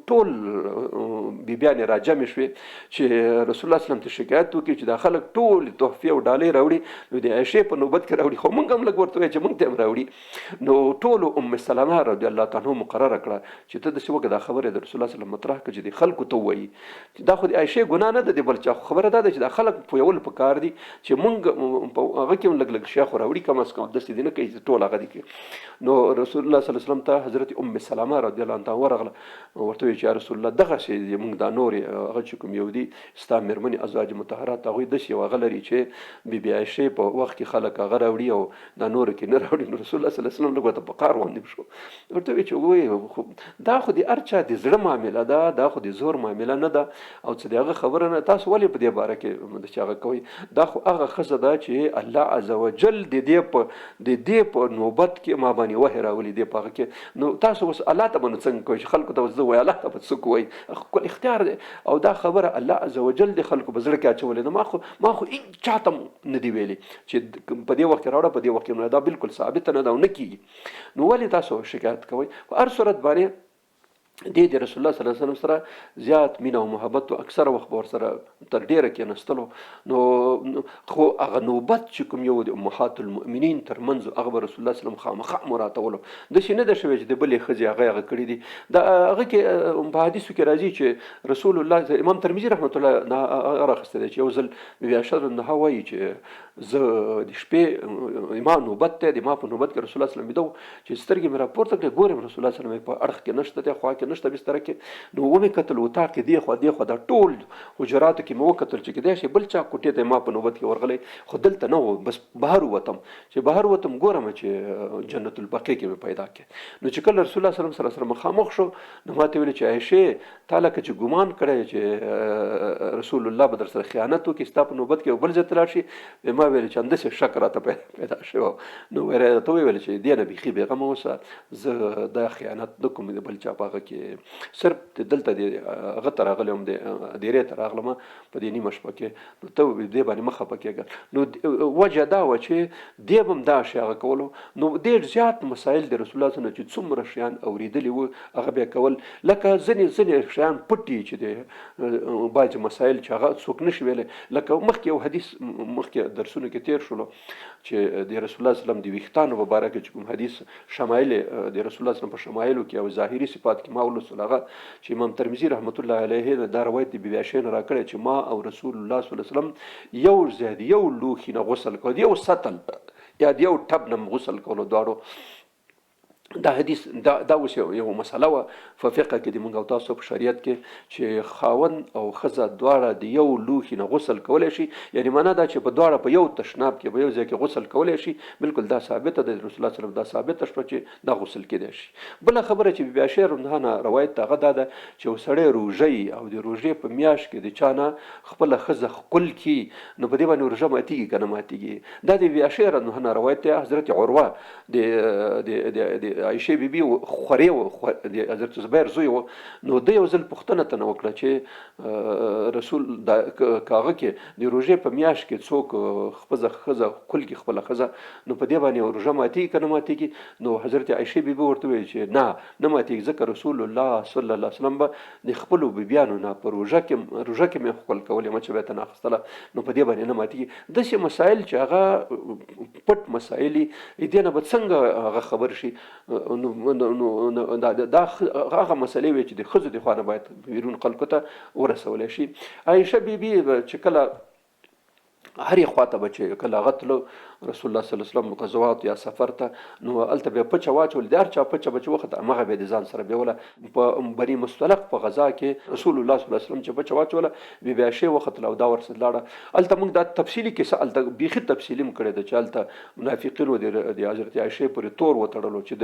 ټول بیبیانې راجمع شوې چې رسول الله صلی الله علیه وسلم ته شکایت وکړي چې دا خلک ټول تحفې او ډالۍ راوړي نو د عایشې په نوبت کې راوړي خو موږ هم لږ ورته وایو چې موږ ته هم راوړي. نو ټولو ام سلمه رضی الله تعالی عنها مقرره کړه چې ته داسې وکړه دا خبره د رسول الله صلی الله علیه وسلم مطرح کړه چې د خلکو ته ووایي چې دا خو د عایشې ګناه نه ده د بل چا خبره دا ده چې دا خلک پویول پکار دي چې موږ په هغه کې هم لږ لږ شی خو راوړي کم از کم داسې دي نه کوي چې ټول هغه دي کوي. نو رسول الله صلی الله علیه وسلم ته حضرت ام سلمه رضی الله عنها ورغله ورته وایي چې یا رسول الله دغه شی موږ دا نورې هغه چې کوم یو دي ستا مېرمنې ازواج مطهرات هغوی داسې یو هغه لري چې بیبي عایشې په وخت کې خلک هغه راوړي او دا نور کې نه راوړي. نو رسول الله صلی الله علیه وسلم لږ ورته په قهر غوندې شو ورته وایي چې وایي دا خو د هر چا د زړه معامله ده دا خو د زور معامله نه ده او څه د هغه خبره نه تاسو ولې په دې باره کې چې هغه کوئ دا خو هغه ښځه ده چې الله عز وجل د دې په نوبت کې ما باندې وحی راولي دی په هغه کې نو تاسو اوس الله ته به نو څنګه کوئ چې خلکو ته اوس زه وایي الله ته به څوک وایي خپل اختیار دی او دا خبره الله عز وجل د خلکو په زړه کې اچولې نو ما خو هېڅ چاته نه دی ویلي چې په دې وخت کې راوړه په دې وخت کې دا بالکل ثابته نه ده او نه کېږي. نو ولې تاسو شکایت کوئ په هر صورت باندې د رسول الله صلی الله علیه وسلم سره زیات مینه او محبت او اکثر وخت به ورسره تر ډېره کېناستلو نو خو هغه نوبت چې کوم یو د امهات المؤمنین تر منځ هغه به رسول الله صلی الله علیه وسلم خامخا مراتولو داسې نه ده شوی چې د بلې ښځې هغه کړي دي. د هغه کې په حدیثو کې راځي چې رسول الله امام ترمذي رحمت الله راخستی دی چې یو ځل بیبي عایشه رضی الله عنها وایي چې زه د شپې ما نوبت دی د ما په نوبت کې رسول الله صلی الله علیه وسلم بیده چې سترګې مې راپورته کړې ګورم رسول الله صلی الله علیه وسلم په اړخ کې نشته دی خوا کې نشته بستره کې نو ومې کتل اطاق کې دی خوا دا ټول حجراتو کې مې وکتل چې کېدای شي بل چا کوټې ته ما په نوبت کې ورغلی خو دلته نه و بس بهر ووتم چې بهر ووتم ګورم چې جنت البقیع کې مې پیدا کړې. نو چې کله رسول الله صلی الله علیه وسلم مخامخ شو نو ما ته ویل چې عایشې تا لکه چې ګمان کړی چې رسول الله به در سره خیانت وکړي ستا په نوبت کې بل ځای ته لاړ شي ما ویل چې همداسې شک راته پیدا شوی نو ته ویل چې دې نه بیخي بېغمه اوسه زه دا خیانت نه کوم د بل چا په هغه کې صرف دلته هغه ته راغلی وم د دیرې ته راغلم په دې نیمه شپه کې نو ته دې باندې مه خفه کېږه. نو وجه دا وه چې دې به هم دا شی هغه کولو نو ډېر زیات مسایل د رسول الله صلی الله علیه وسلم چې څومره شیان اورېدلي وو هغه بیا کول لکه ځینې شیان پټ چې د بعضې مسایل چې هغه څوک نشي ویلی لکه مخکې یو حدیث مخکې درسونو کې تېر شولو چې د رسول الله صلی الله علیه وسلم د ویښتانو په باره کې چې کوم حدیث شمایل د رسول الله صلی الله علیه وسلم په شمایلو کې او ظاهري صفات کې ما ولوستل هغه چې امام ترمذي رحمت الله علیه دا روایت د بیبي عایشې نه راکړی چې ما او رسول الله صلی الله علیه وسلم یو ځای د یو لوښي نه غسل کول یو سطل یا د یو ټب نه غسل کولو دواړو دا حدیث دا اوس یو مسله وه په فقه کې د موږ او تاسو په شریعت کې چې خاوند او ښځه دواړه د یو لوښي نه غسل کولی شي، یعنی معنا دا چې په دواړه په یو تشناب کې په یو ځای کې غسل کولی شي. بالکل دا ثابته ده، رسول الله صلی الله علیه وسلم دا ثابته شوه چې دا غسل کیدی شي. بله خبره چې بیا عایشې رضی الله عنها روایت هغه دا ده چې یو سړی روژه او د روژې په میاشت کې د چا نه خپله ښځه ښکل کي نو په دې باندې روژه ماتېږي که نه ماتېږي. دا د بیا عایشې رضی الله عنها روایت دی. حضرت عروه د عایشې بیبي خورې و، د حضرت زبیر زوی و، نو د یو ځل پوښتنه تنه وکړه چې رسول دا کاغه کې د روژې په میاشت کې څوک خپله ښځه ښکل کي خپله ښځه نو په دې باندې روژه ماتېږي که نه ماتېږي؟ نو حضرت عایشې بیبي ورته وویل چې نه ماتېږي، ځکه رسول الله صلی الله علیه وسلم به د خپلو بیبیانو نه په روژه کې مې ښکل کولې مچه به یې تنه اخیستله، نو په دې باندې نه ماتېږي. داسې مسایل چې هغه پټ مسایل دي، دې نه به څنګه هغه خبر شي؟ نو دا هغه مسلې وي چې د ښځو د خوا نه باید بیرون خلکو ته ورسولی شي. عایشه بیبي چې کله هرې خواته به چې کله هغه تلو رسول الله صلی الله علیه وسلم غزوات یا سفر ته، نو هلته بیا پچه واچول، د هر چا پچه به چې وخته همغه به یې د ځان سره بیوله. په بني مصطلق په غزا کې رسول الله صلی الله علیه وسلم چې پچه واچوله بیا عایشې وختله او دا ورسره لاړه. هلته موږ دا تفصیلي کیسه هلته بیخي تفصیلي م کړې ده چې هلته منافقینو د حضرت عایشې پورې تور وتړلو چې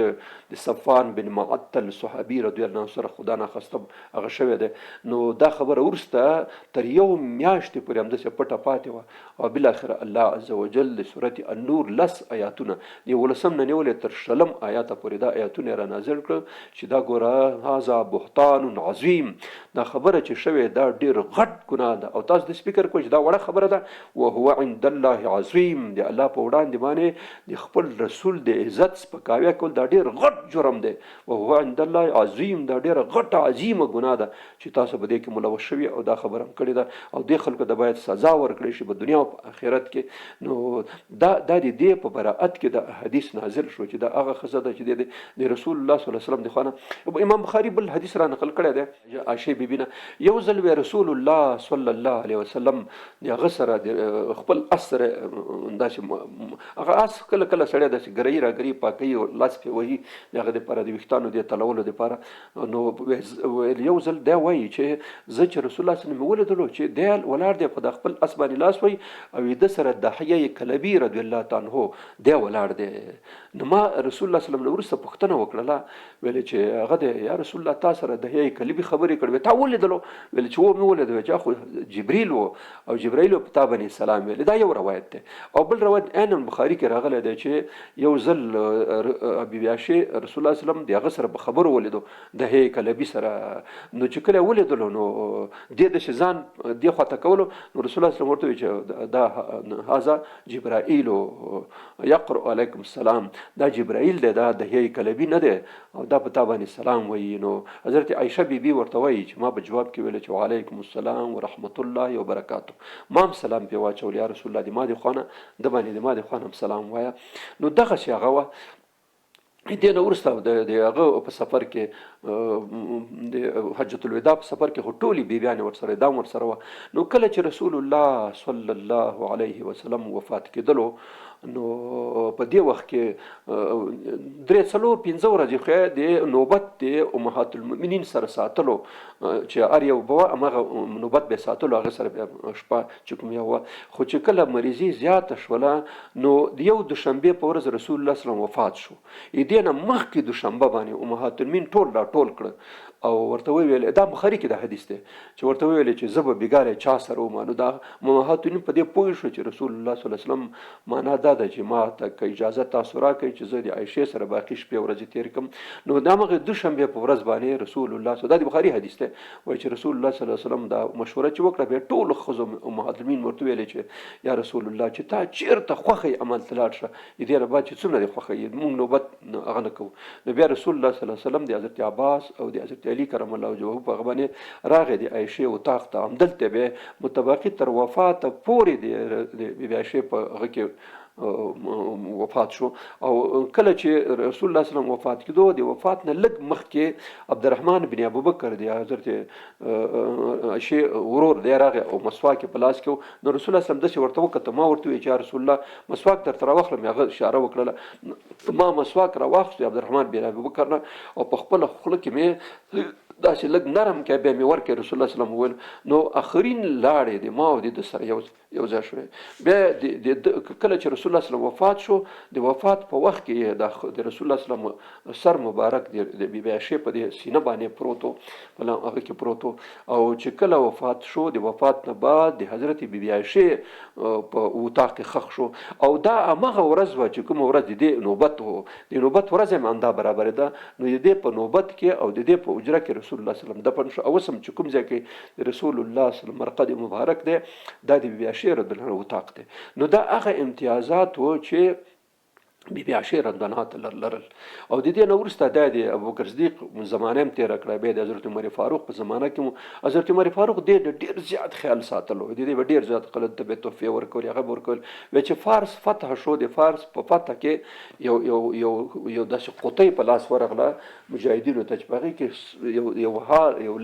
د صفوان بن معطل صحابي رضی الله عنه سره خدا ناخواسته هغه شوی دی. نو دا خبره وروسته تر یو میاشتې پورې همداسې پټه پاتې وه او بالاخره الله عز وجل د سورت النور 10 آیاتونه د 11 نه نیولې تر 20 آیاته پورې دا آیاتونه را نازل کړل چې دا ګوره هذا بهتان عظیم، دا خبره چې شوې دا ډېر غټ ګناه ده. او تاسو د سپیکر کوئ چې دا وړه خبره ده، وهو عند الله عظیم، د الله په وړاندې باندې د خپل رسول د عزت سپکاوی کول دا ډېر غټ جرم دی. وهو عند الله عظیم، دا ډېره غټه عظیمه ګناه ده چې تاسو به دې کې ملوث شوي او دا خبره هم کړې ده او دې خلکو ته باید سزا ورکړی شي په دنیا او په آخرت کې. نو دا د دې په براءت کې د حدیث نازل شو چې دا هغه ښځه ده چې د رسول الله صلی الله علیه وسلم د خوا نه. امام بخاري بل حدیث را نقل کړی دی عایشې بیبي نه، یو ځل رسول الله صلی الله علیه وسلم د هغه سره د خپل اس سره داسې هغه اس کله کله سړی داسې ګرۍ را ګرۍ پاکوي او لاس پرې وهي د هغه دپاره د ویښتانو د تلولو دپاره. نو یو ځل دی وایي چې زه چې رسول الله صلی الله علیه وسلم مې ولیدلو چې دی ولاړ دی په د خپل اس باندې لاس وهي او د سره دحیه کلبي رضی الله تعالی عنه دی ولاړ دی. نو ما رسول الله صلی الله علیه وسلم وروسته پوښتنه وکړله، ویلې چې هغه دی یا رسول الله تا سره دحیه کلبي خبرې کړې تا ولیدلو؟ ویلې چې و مې ولیدو چې خو جبریل و او جبرایل په تا باندې سلام ویلې. دا یو روایت دی. او بل روایت عین البخاري کې راغلی دی چې یو ځل بیبي عایشې رسول الله صلی الله علیه وسلم د هغه سره په خبرو ولیدو دحیه کلبي سره. نو چې کله ولیدلو نو دې د ځان دې خواته کولو، نو رسول الله صلی الله علیه وسلم ورته وایي چې دا هذا جبرائیل یقرأ علیکم السلام، دا جبرائیل دی، دا دحیه کلبي نه دی او دا په تا باندې سلام وایي. نو حضرت عایشه بیبي ورته وایي چې ما په جواب کې ویل چې وعلیکم السلام ورحمت الله وبرکاته، ما هم سلام پرې واچول یا رسول الله د ما د خوا نه د باندې د ما د خوا نه هم سلام وایه. نو دغسې هغه وه. دې نه وروسته د هغه په سفر کې د حجة الوداع په سفر کې خو ټولې بیبیانې ورسره دا هم ورسره وه. نو کله چې رسول الله صلی الله علیه وسلم وفات کېدلو نو په دې وخت کې 3-4-5 ورځې خو د نوبت د امهات المؤمنین سره ساتلو چې هر یو به همغه نوبت به ساتلو، هغه سره بیا شپه چې کوم یو وه. خو چې کله مریضي زیاته شوله نو د یو دوشنبې په ورځ رسول الله صلی الله علیه وسلم وفات شو. دې نه مخکې دوشنبه باندې امهات المؤمنین ټول راټول کړه او ورته وویل، دا بخاري کې دا حدیث دی چې ورته وویل چې زه به بېګاره چا سره وم. نو دا امهات المؤمنین په دې پوه شو چې رسول الله صلی الله علیه وسلم معنا دا ده چې ما ته که اجازه تاسو راکړئ چې زه د عایشې سره باقي شپې ورځې تېرې کړم. نو د همغې دوشنبې په ورځ باندې رسول الله دا د بخاري حدیث دی وایي چې رسول الله صلی الله علیه وسلم دا مشوره چې وکړه بیا ټولو ښځو امهات المؤمنین ورته ویلې چې یا رسول الله چې تا چېرته خوښه عمل ته لاړ شه، د دې نه بعد چې څومره دې خوښه موږ نوبت هغه نه کوو. نو بیا رسول الله صلی الله علیه وسلم د حضرت عباس او د حضرت علي کرم الله وجهه په هغه باندې راغی د عایشې اتاق ته. همدلته به متباقي تر وفاته پورې د بیبي عایشې په هغه کې وفات شو. او کله چې رسول الله صلی الله علیه وسلم وفات کېدو د وفات نه لږ مخکې عبدالرحمن بن ابوبکر دی حضرت شي ورور دی راغی او مسواک په لاس کې نو رسول الله صلی الله علیه وسلم داسې ورته وکړه ما ورته وویل چې رسول الله مسواک درته راواخلم هغه اشاره وکړله ما مسواک راواخیست عبدالرحمن بن ابوبکر نه او په خپله خوله کې مې داسې لږ نرم کې بیا مې ورکړې رسول الله صلی الله علیه وسلم وویل نو آخرین لاړې د ما او د سره یو ځای شوې بیا کله چې رسول الله صلی الله علیه وسلم وفات شو د وفات په وخت کې د رسول الله صلی الله علیه وسلم سر مبارک د بی بی عایشې په دې سینه باندې پروت و په هغه کې پروت و او چې کله وفات شو د وفات نه بعد د حضرت بی بی عایشې په اتاق کې خښ شو او دا همغه ورځ وه چې کومه ورځ د دې نوبت و د نوبت ورځ هم همدا برابرې ده نو د دې په نوبت کې او د دې په اجره کې رسول الله صلی الله علیه وسلم دفن شو. اوس هم چې کوم ځای کې رسول الله صلی الله علیه وسلم مرقد مبارک دی دا د بی بی عایشې رضی الله عنها اتاق دی نو دا هغه امتیازات و چې بی بی عایشې رضی الله عنها لرل او د دې نه وروسته دا د ابوبکر صدیق زمانه هم تېره کړه بیا د حضرت عمر فاروق په زمانه کې مو حضرت عمر فاروق ډېر زیات خیال ساتلو د دې به ډېر زیات خلکو ته به تحفې ورکولې هغه به ورکول بیا چې فارس فتح شو د فارس په فتح کې یو داسې قطۍ په لاس ورغله مجاهدینو ته چې په هغې کې یو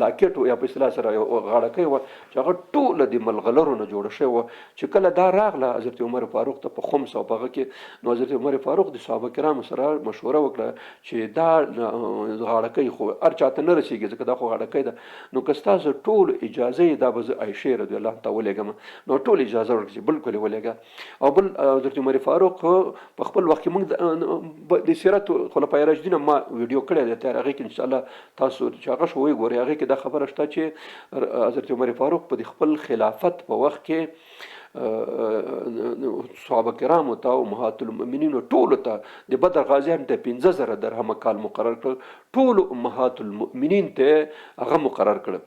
لاکټ یا په اصطلاح سره یو غاړکۍ وه چې هغه ټوله د ملغلرو نه جوړه شوې وه چې کله دا راغله حضرت عمر فاروق ته په خمس او په هغه کې نو حضرت عمر فاروق د صحابه کرامو سره مشوره وکړه چې دا غاړکۍ خو هر چاته نه رسېږي ځکه دا خو غاړکۍ ده نو که ستاسو ټول اجازه یې دا به زه عایشې رضی الله عنها ولېږم نو ټول اجازه ورکړي بالکل یې ولېږه او بل حضرت عمر فاروق په خپل وخت کې موږ د سیرت خلفای راشدین ما ویډیو کړی دی تیار هغې کې انشاءالله تاسو چې هغه شو وګورئ هغې کې دا خبره شته چې حضرت عمر فاروق په د خپل خلافت په وخت کې صحابه کرامو ته او امهات المؤمنینو ټولو ته د بدر غازیانو ته 15,000 درهمه کال مقرر کړ ټولو امهات المؤمنین ته هغه مقرر کړ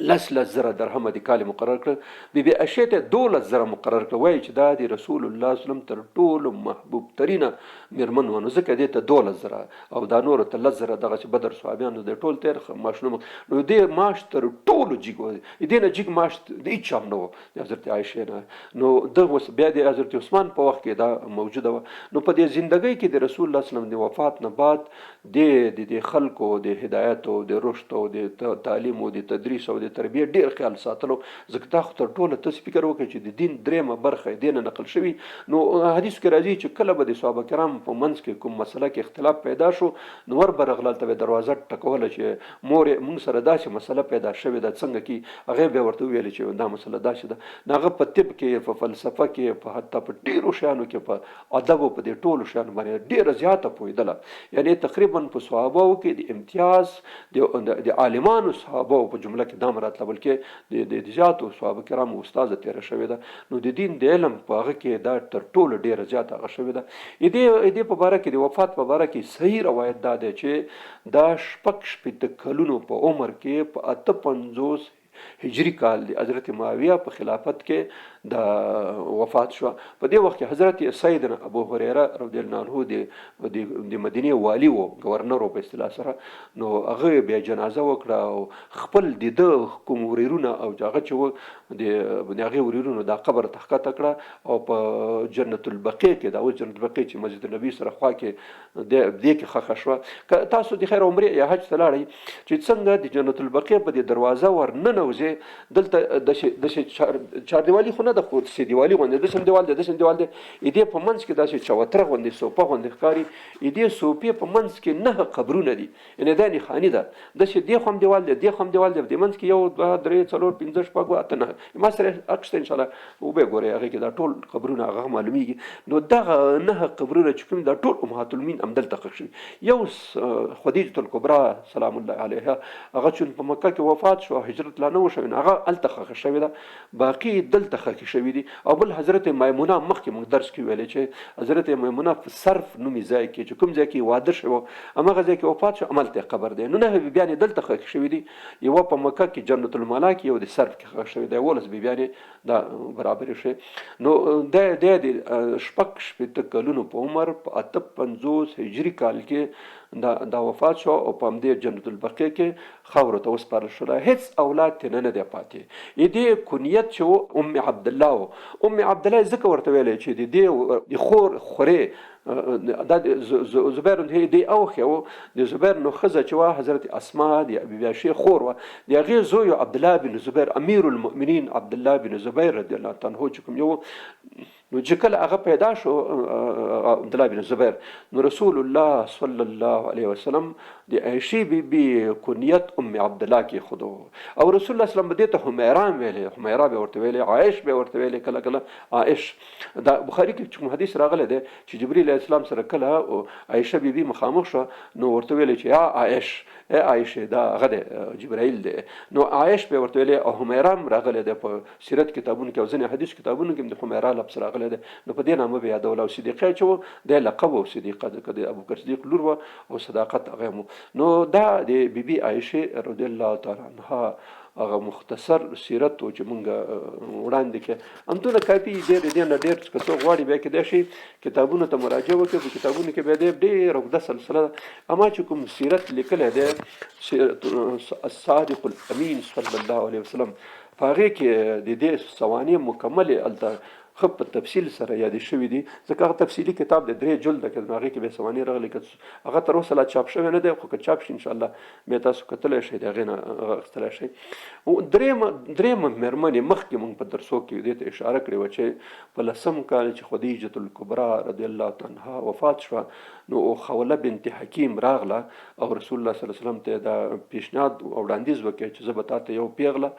10,000 درهمه د کال مقرر کړ بی بی عایشې ته 12,000 مقرر کړ وایي چې دا د رسول الله صلی الله علیه وسلم تر ټولو محبوب ترینه میرمن و نو ځکه دې ته 12,000 او دا نورو ته 10,000 دغه چې بدر صحابیانو د ټول تیر ماشنو نو دې معاش تر ټولو جګ و دې نه جګ معاش د هیچ هم نه و د حضرت عایشې نه نو دغه بیا د حضرت عثمان په وخت کې دا موجوده و نو په دې زندګۍ کې د رسول الله صلی الله علیه وسلم د وفات نه بعد د خلکو د هدایت او د رشد او د تعلیم او د تدریس او د تربیه ډیر خیال ساتلو ځکه دا خو تر ټوله تاسو فکر وکړئ چې د دین درېمه برخه دین نقل شوی نو حدیث کې راځي چې کله به د صحابه کرام په منځ کې کوم مسله کې اختلاف پیدا شو نو ور برغلل ته دروازه ټکوله چې مور موږ سره داسې مسله پیدا شوې ده څنګه کې هغه به ورته ویل چې دا مسله داسې ده هغه په طب کې په فلسفه کې په حتی په ډیرو شیانو کې په ادب په دې ټولو شیانو باندې ډیره زیاته پوهېدله یعنی تقریبا په صحابه کې د امتیاز د عالمانو صحابه په جمله کې دا مراتب بلکې د زیاتو صحابه کرامو استاد تیره شوې ده نو د دین د علم په هغه کې دا تر ټولو ډیره زیاته هغه شوې ده دې په باره کې د وفات په باره کې صحیح روایت دا دی چې دا 6 کلونو په عمر کې په 58 هجری کال دی حضرت معاویه په خلافت کې د وفات شو په دې وخت کې حضرت سیدنا ابو هريره رضی الله عنه د مدینه والی و گورنر په اصطلاح سره نو هغه بیا جنازه وکړه او خپل د کوم وريرونه او هغه چې د هغه وريرونه د قبر تحقیق کړه او په جنت البقیع کې دا جنت البقیع چې مسجد نبی سره خوا کې د دې کې خخ شو تاسو د خیر عمره یا حج تلاړی چې څنګه د جنت البقیع په دروازه ورننوځي دلته د چار دیوالی خو نه د خو سي دیوالی غونډه د سم دیوال د سم دیوال د دې په منځ کې داسې چوتره غونډه سوپه غونډه ښکاری دې سوپې په منځ کې نه قبرونه دي ان دا نه خاني ده د شه دې خو دیوال د خو دیوال د منځ کې یو 2 3 4 5 شپږ اته نه ما سره اکشته ان شاء الله وبه ګوري هغه کې دا ټول قبرونه هغه معلومیږي نو دغه نه قبرونه چې کوم دا ټول امهات المؤمنین امدل تخښ شي یو خدیجه الکبرى سلام الله علیها هغه چې په مکه کې وفات شو هجرت لا نه وشو هغه التخښ شوی ده باقی دل تخښ شوی دي او بل حضرت میمونه مخکې موږ درس کې ویل چې حضرت میمونه په صرف نومي ځای کې چې کوم ځای کې واده شو هغه ځای کې وفات شو عمل ته قبر دی نو نه بیان دل تخښ شوی دي یو په مکه کې جنت الملا کې یو د صرف کې خښ شوی دی ولس بیان دا برابر شي نو د شپږ کلونو په عمر په 58 هجری کال کې دا وفات شو او په همدې جنت البقیع کې خاورو ته وسپارل شو. هیڅ اولاد ترې نه دی پاتې. دې کنیت چې ام عبدالله و، ام عبدالله ځکه ورته ویلی چې د دې خور خورې دا زبیر دی اوښې و، د زبیر نو ښځه چې وه حضرت اسما د ابي عایشې خور وه، د هغې زوی عبدالله بن زبیر امیر المؤمنین عبدالله بن زبیر رضی الله تعالی عنه چې کوم یو، نو چې کله هغه پیدا شو عبدالله بن زبیر، نو رسول الله صلی الله علیه وسلم د عایشې بیبي کنیت ام عبدالله کې خود او رسول الله صلی الله علیه وسلم دې ته حمیرا ویلې، حمیرا به ورته ویلې، عایش به ورته ویلې، کله کله عایش. دا بخاري کې کوم حدیث راغلی دی چې جبرئیل علیه السلام سره کله عایشه بیبي مخامخ شوه نو ورته ویلې چې یا عایش، ای عایشه دا هغه دی جبرائیل دی، نو عایش به ورته ویلې. او حمیرا هم راغلی دی په سیرت کتابونو کې او ځینې حدیث کتابونو کې د حمیرا لفظ راغلی دی، نو په دې نامه به یادوله. او صدیقه چې و د لقب و صدیقه د ابوبکر صدیق لور وه او صداقت هغه هم. نو دا د بیبي عایشې رضی الله تعالی عنها هغه مختصر سیرت و چې مونږ وړاندې کې همدونه کافي. دې نه ډېر که څوک غواړي بیا کیدای شي کتابونو ته مراجعه وکړي، په کتابونو کې بیا دې ډېر اوږده سلسله اما چې کوم سیرت لیکلی دی سیرت الصادق الامین صلی الله علیه وسلم، په هغې کې د دې سوانح مکملې هلته ښه په تفصیل سره یادې شوي دي، ځکه هغه تفصیلي کتاب د 3 جلده کې نو هغې کې بیا سوانح راغلي، هغه تر اوسه لا چاپ شوی نه دی، خو که چاپ شي انشاءالله بیا تاسو کتلی شئ، د هغې نه اخیستلی شئ. درېیمه مېرمنې مخکې موږ په درسو کې دې ته اشاره کړې وه چې په 10 کال چې خدیجة الکبرا رضی الله تعالی عنها وفات شوه، نو خوله بنت حکیم راغله او رسول الله صلی الله علیه وسلم ته دا پیشنهاد او وړاندیز وکړ چې زه به تا ته یو پیغله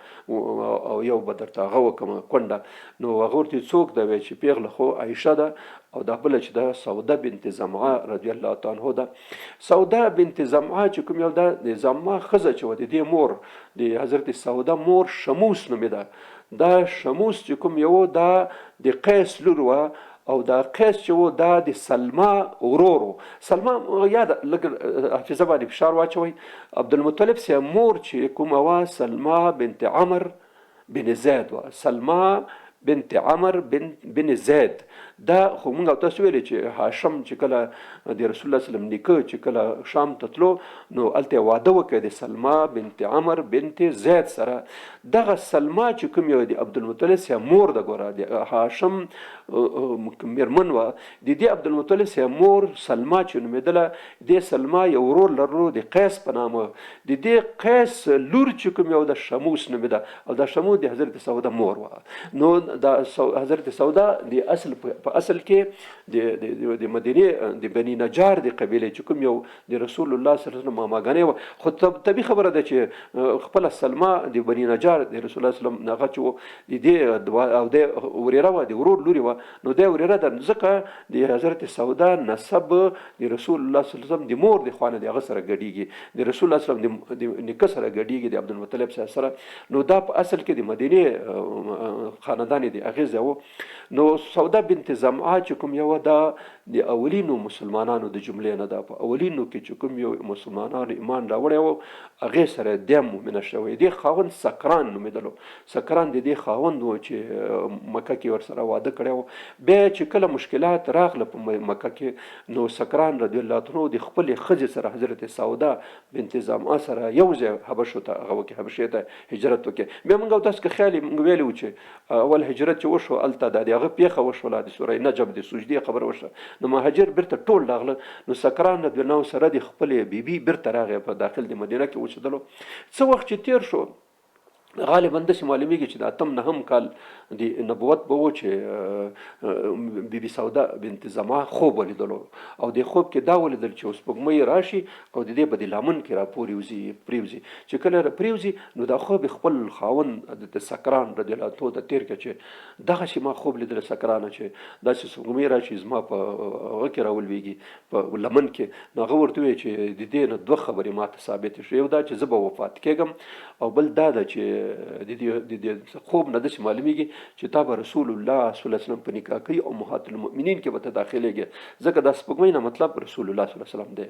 او یو به درته هغه وکړم کونډه. نو هغه ورته څوک ده وی چې پیغله خو عایشه ده او دا بله چې ده سوده بنت زمعه رضی الله تعالی عنها ده. سوده بنت زمعه چې کوم یو ده د زمعه ښځه چې وه د دې مور د حضرت سوده مور شموس نومېده. دا شموس چې کوم یو دا د قیس لور وه او دا قیس چې و دا د سلما ورورو. سلما یاد لږ حافظه باندې فشار واچوئ، عبدالمطلب سه مور چې کومه وه سلما بنت عمر بن زید وه، سلما بنت عمر بن زید. دا خو موږ او تاسو ویلې چې هاشم چې کله د رسول الله سلم نیکه چې کله شام ته تلو نو هلته واده وکړ د سلما بنت عمر بنت زید سره. دغه سلما چې کوم یو د عبدالمطلب سه مور ده، ګوره د هاشم میرمن وه، د دې عبدالمطلب سه مور سلما چې نومېدله، د سلما یو ورور لرلو د قیس په نامه، د دې قیس لور چې کوم یو د شموس نومېده او دا شموس د حضرت سوده مور وه. نو دا حضرت سوده د اصل په اصل کې د مدینه د بني نجار د قبیله چې کوم یو د رسول الله صلی الله علیه وسلم ماماګانې وه. خو طبیعي خبره ده چې خپله سلما د بني نجار د رسول الله صلی الله علیه وسلم هغه چې د دې او د وريره وه، د ورور لورې وه، نو د وريره ده، ځکه د حضرت سوده نسب د رسول الله صلی الله علیه وسلم د مور د خوا نه د هغه سره ګډېږي، د رسول الله صلی الله علیه وسلم د نیکه سره ګډېږي، د عبدالمطلب سره. نو دا په اصل کې د مدینې خاندان د اغیزه و. نو سوده بنت زمعه چې کوم یو دا د اولینو مسلمانانو د جملې نه ده، په اولینو کې چې کوم یو مسلمانانو ایمان راوړی و هغې سره د مؤمنه شوی. د خاوند سکران نومېدلو، سکران د دې خاوند و چې مکه کې ورسره واده کړی و. بیا چې کله مشکلات راغله په مکه کې نو سکران رضی الله عنه د خپلې ښځې سره حضرت سوده بنت زمعه سره یو ځای حبشو ته هغه وکړي، حبشې ته هجرت وکړي. بیا موږ او تاسو که خیال موږ ویلي وو چې اول هجرت چې وشو هلته د هغه پیښه وشوله، د سوره نجم د سجدې خبره وشوه، نو مهاجر بیرته ټول راغله. نو سکران رضی الله عنه سره د خپلې بیبي بیرته راغی په داخل د مدینه کې اوسېدلو. څه وخت چې تیر شو غالبا داسې معلومیږي چې د 8 کال د نبوت به و چې بیبي سوده بنت زمعه خوب ولیدلو او د خوب کې دا ولیدل چې اوس سپوږمۍ راشي او د دې به د لمن کې را پریوزي. چې کله را پریوزي نو دا خوب خپل خاوند د سکران رضی الله عنه ته تیر کړ چې دغسې ما خوب لیدل سکرانه چې داسې سپوږمۍ راشي زما په هغه کې راولویږي په لمن کې. نو هغه ورته وویل چې د دې نه 2 خبرې ما ته ثابتې شوې، یو دا چې زه به وفات کېږم او بل دا ده چې د دې خوب نه داسې معلومیږي چې تا به رسول الله صلی الله علیه وسلم په نکاح کوي او امهات المؤمنین کې به ته داخلېږي، ځکه دا سپوږمۍ نه مطلب رسول الله صلی الله علیه وسلم دی.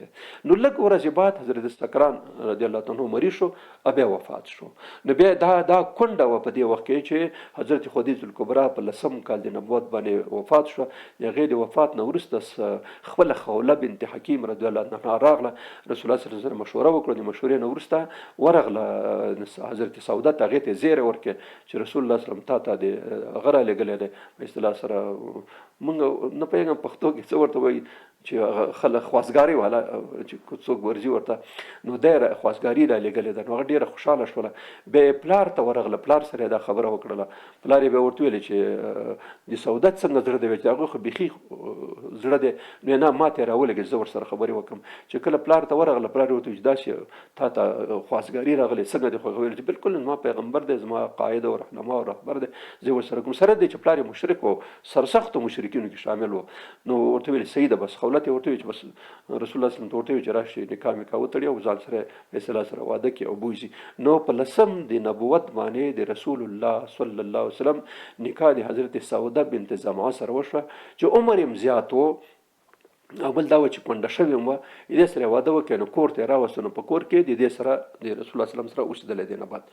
نو لږ ورځې بعد حضرت سکران رضی الله تعالی عنه مریض شو او بیا وفات شو. نو بیا دا کونډه وه په دې وخت کې چې حضرت خدیجه الکبرا په 10 کال د نبوت باندې وفات شو. د هغې د وفات نه وروسته خپله خوله بنت حکیم رضی الله عنها راغله، رسول الله صلی الله علیه وسلم مشوره وکړه. د مشورې نه وروسته ورغله حضرت سوده ته، هغې ته زیری ورکړې چې رسول الله صلی الله علیه وسلم تا ته د هغه رالیږلی دی په اصطلاح سره مونږ نه پوهېږم پښتو کې څه ورته وایي چې خلک خواستګاري والا چې څوک ورځي ورته، نو دی خواستګاري رالیږلې ده. نو هغه ډېره خوشحاله شوله. بیا یې پلار ته ورغله، پلار سره یې دا خبره وکړله. پلار یې بیا ورته ویلې چې د سوده څنګه زړه دی؟ چې هغه خو بیخي زړه دی. نو نه ما ته یې راولېږه زه ورسره خبرې وکړم. چې کله پلار ته ورغله، پلار یې ورته ویل چې داسې تا ته خواستګاري راغلی څنګه دی؟ خو هغه ویل چې بالکل زما پیغمبر دی، زما قائد او رهنما او رهبر دی، زه ورسره کوم. سره دی چې پلار یې مشرک و، سرسختو مشرکینو کې شامل و. نو ورته ویل صحیح ده، بس خولت یې ورته ویل چې بس رسول الله صلی الله علیه وسلم ته ورته ویل چې راشي نکاح مې وتړي او ځان سره فیصله سره واده کړي او بوځي. نو په 10 د نبوت باندې د رسول الله صلی الله علیه وسلم نکاح د حضرت سوده بنت زمعه سره وشوه چې عمر یې زیات و او بل دا و چې کونډه شوې وه، د دې سره واده وکړي. نو کور ته یې راوستو. نو په کور کې د دې سره د رسول الله صلی الله علیه وسلم سره اوسېدلی. دې نه بعد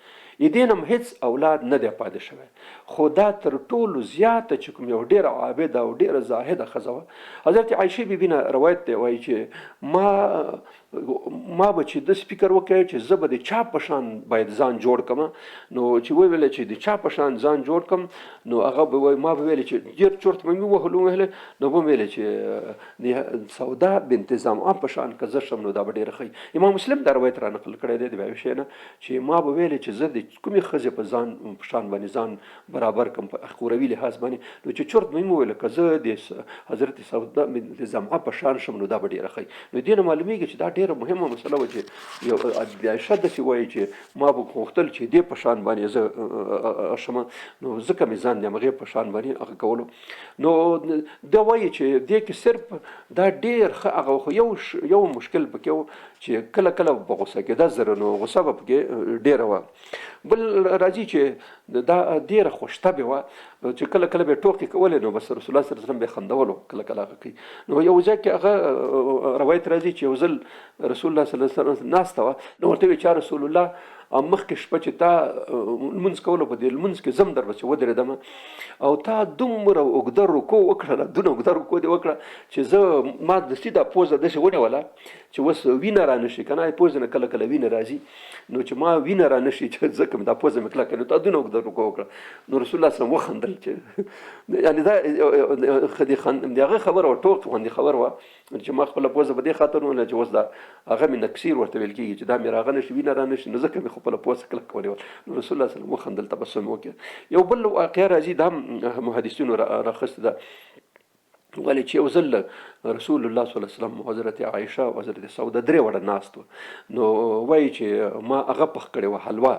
د دې نه هېڅ اولاد نه دی پاتې شوی. خو دا تر ټولو زیاته چې کوم یو ډېره عابده او ډېره زاهده ښځه وه، حضرت عایشې بیبي نه روایت دی، وایي چې ما به چې داسې فکر وکړی چې زه به د چا په شان باید ځان جوړ کړم. نو چې وویل چې د چا په شان ځان جوړ کړم، نو هغه به وایي ما به ویلې چې ډېر چورت به مې ووهلې، نو به مې ویلې چې سوده بنت زمعه په شان که زه شم نو دا به ډېره ښه. امام مسلم دا روایت را نقل کړی دی د عایشې نه چې ما به ویلې چې زه د کومې ښځې په شان باندې ځان برابر کړم په اخروي لحاظ باندې، نو چې چورت به مې وویل که زه د حضرت سوده بنت زمعه په شان شم نو دا به ډېره ښه. نو دې نه معلومیږي چې دا ډېره مهمه مسله وه چې یو عایشه داسې وایي چې ما به غوښتل چې دې په شان باندې زه شم، نو ځکه مې ځان د همغې په شان باندې هغه کولو. نو دا وایي چې دې کې صرف دا ډېر ښه هغه یو مشکل پکې و چې کله کله په غوسه کېده زره، نو غوسه به پکې ډېره وه. بل راځي چې دا ډېره خوشطبعه وه چې کله کله به ټوکې کولې، نو بس رسول الله صلی الله علیه وسلم به خندولو کله کله هغه کوي. نو یو ځای کې هغه روایت راځي چې یو ځل رسول الله صلی الله علیه وسلم ناسته وه، نو ورته ویل چې رسول الله مخکې شپه چې تا لمونځ کولو په دې لمونځ کې زم در پسې ودرېدم او تا دومره اوږده رکوع وکړله، دونه اوږده رکوع دې وکړه چې زه ما دستي دا پوزه داسې ونیوله چې اوس وینه را نه شي که نه پوزه نه کله کله وینه راځي، نو چې ما وینه را نه شي چې ځکه مې دا پوزه مې کلکه نو تا دونه اوږده رکوع وکړه. نو رسول الله صلی الله علیه وسلم وخندل چې یعنې دا د هغه خبره وه، ټوک غوندې خبره وه چې ما خپله پوزه په دې خاطر ونیوله چې اوس دا هغه مې نکسیر ورته ویل کېږي چې دا مې راغه نه شي وینه را نه شي، نو ځکه مې خپله پوزه کلکه ونیول. نو رسول الله صلی الله علیه وسلم وخندل، تبسم وکړ. یو بل واقعه راځي، دا محدثینو راخیستې ده، ولې چې یو ځل رسول الله صلی الله علیه وسلم حضرت عایشه او حضرت سوده درې وړه ناست و، نو وایي چې ما هغه پخ کړې وه حلوا،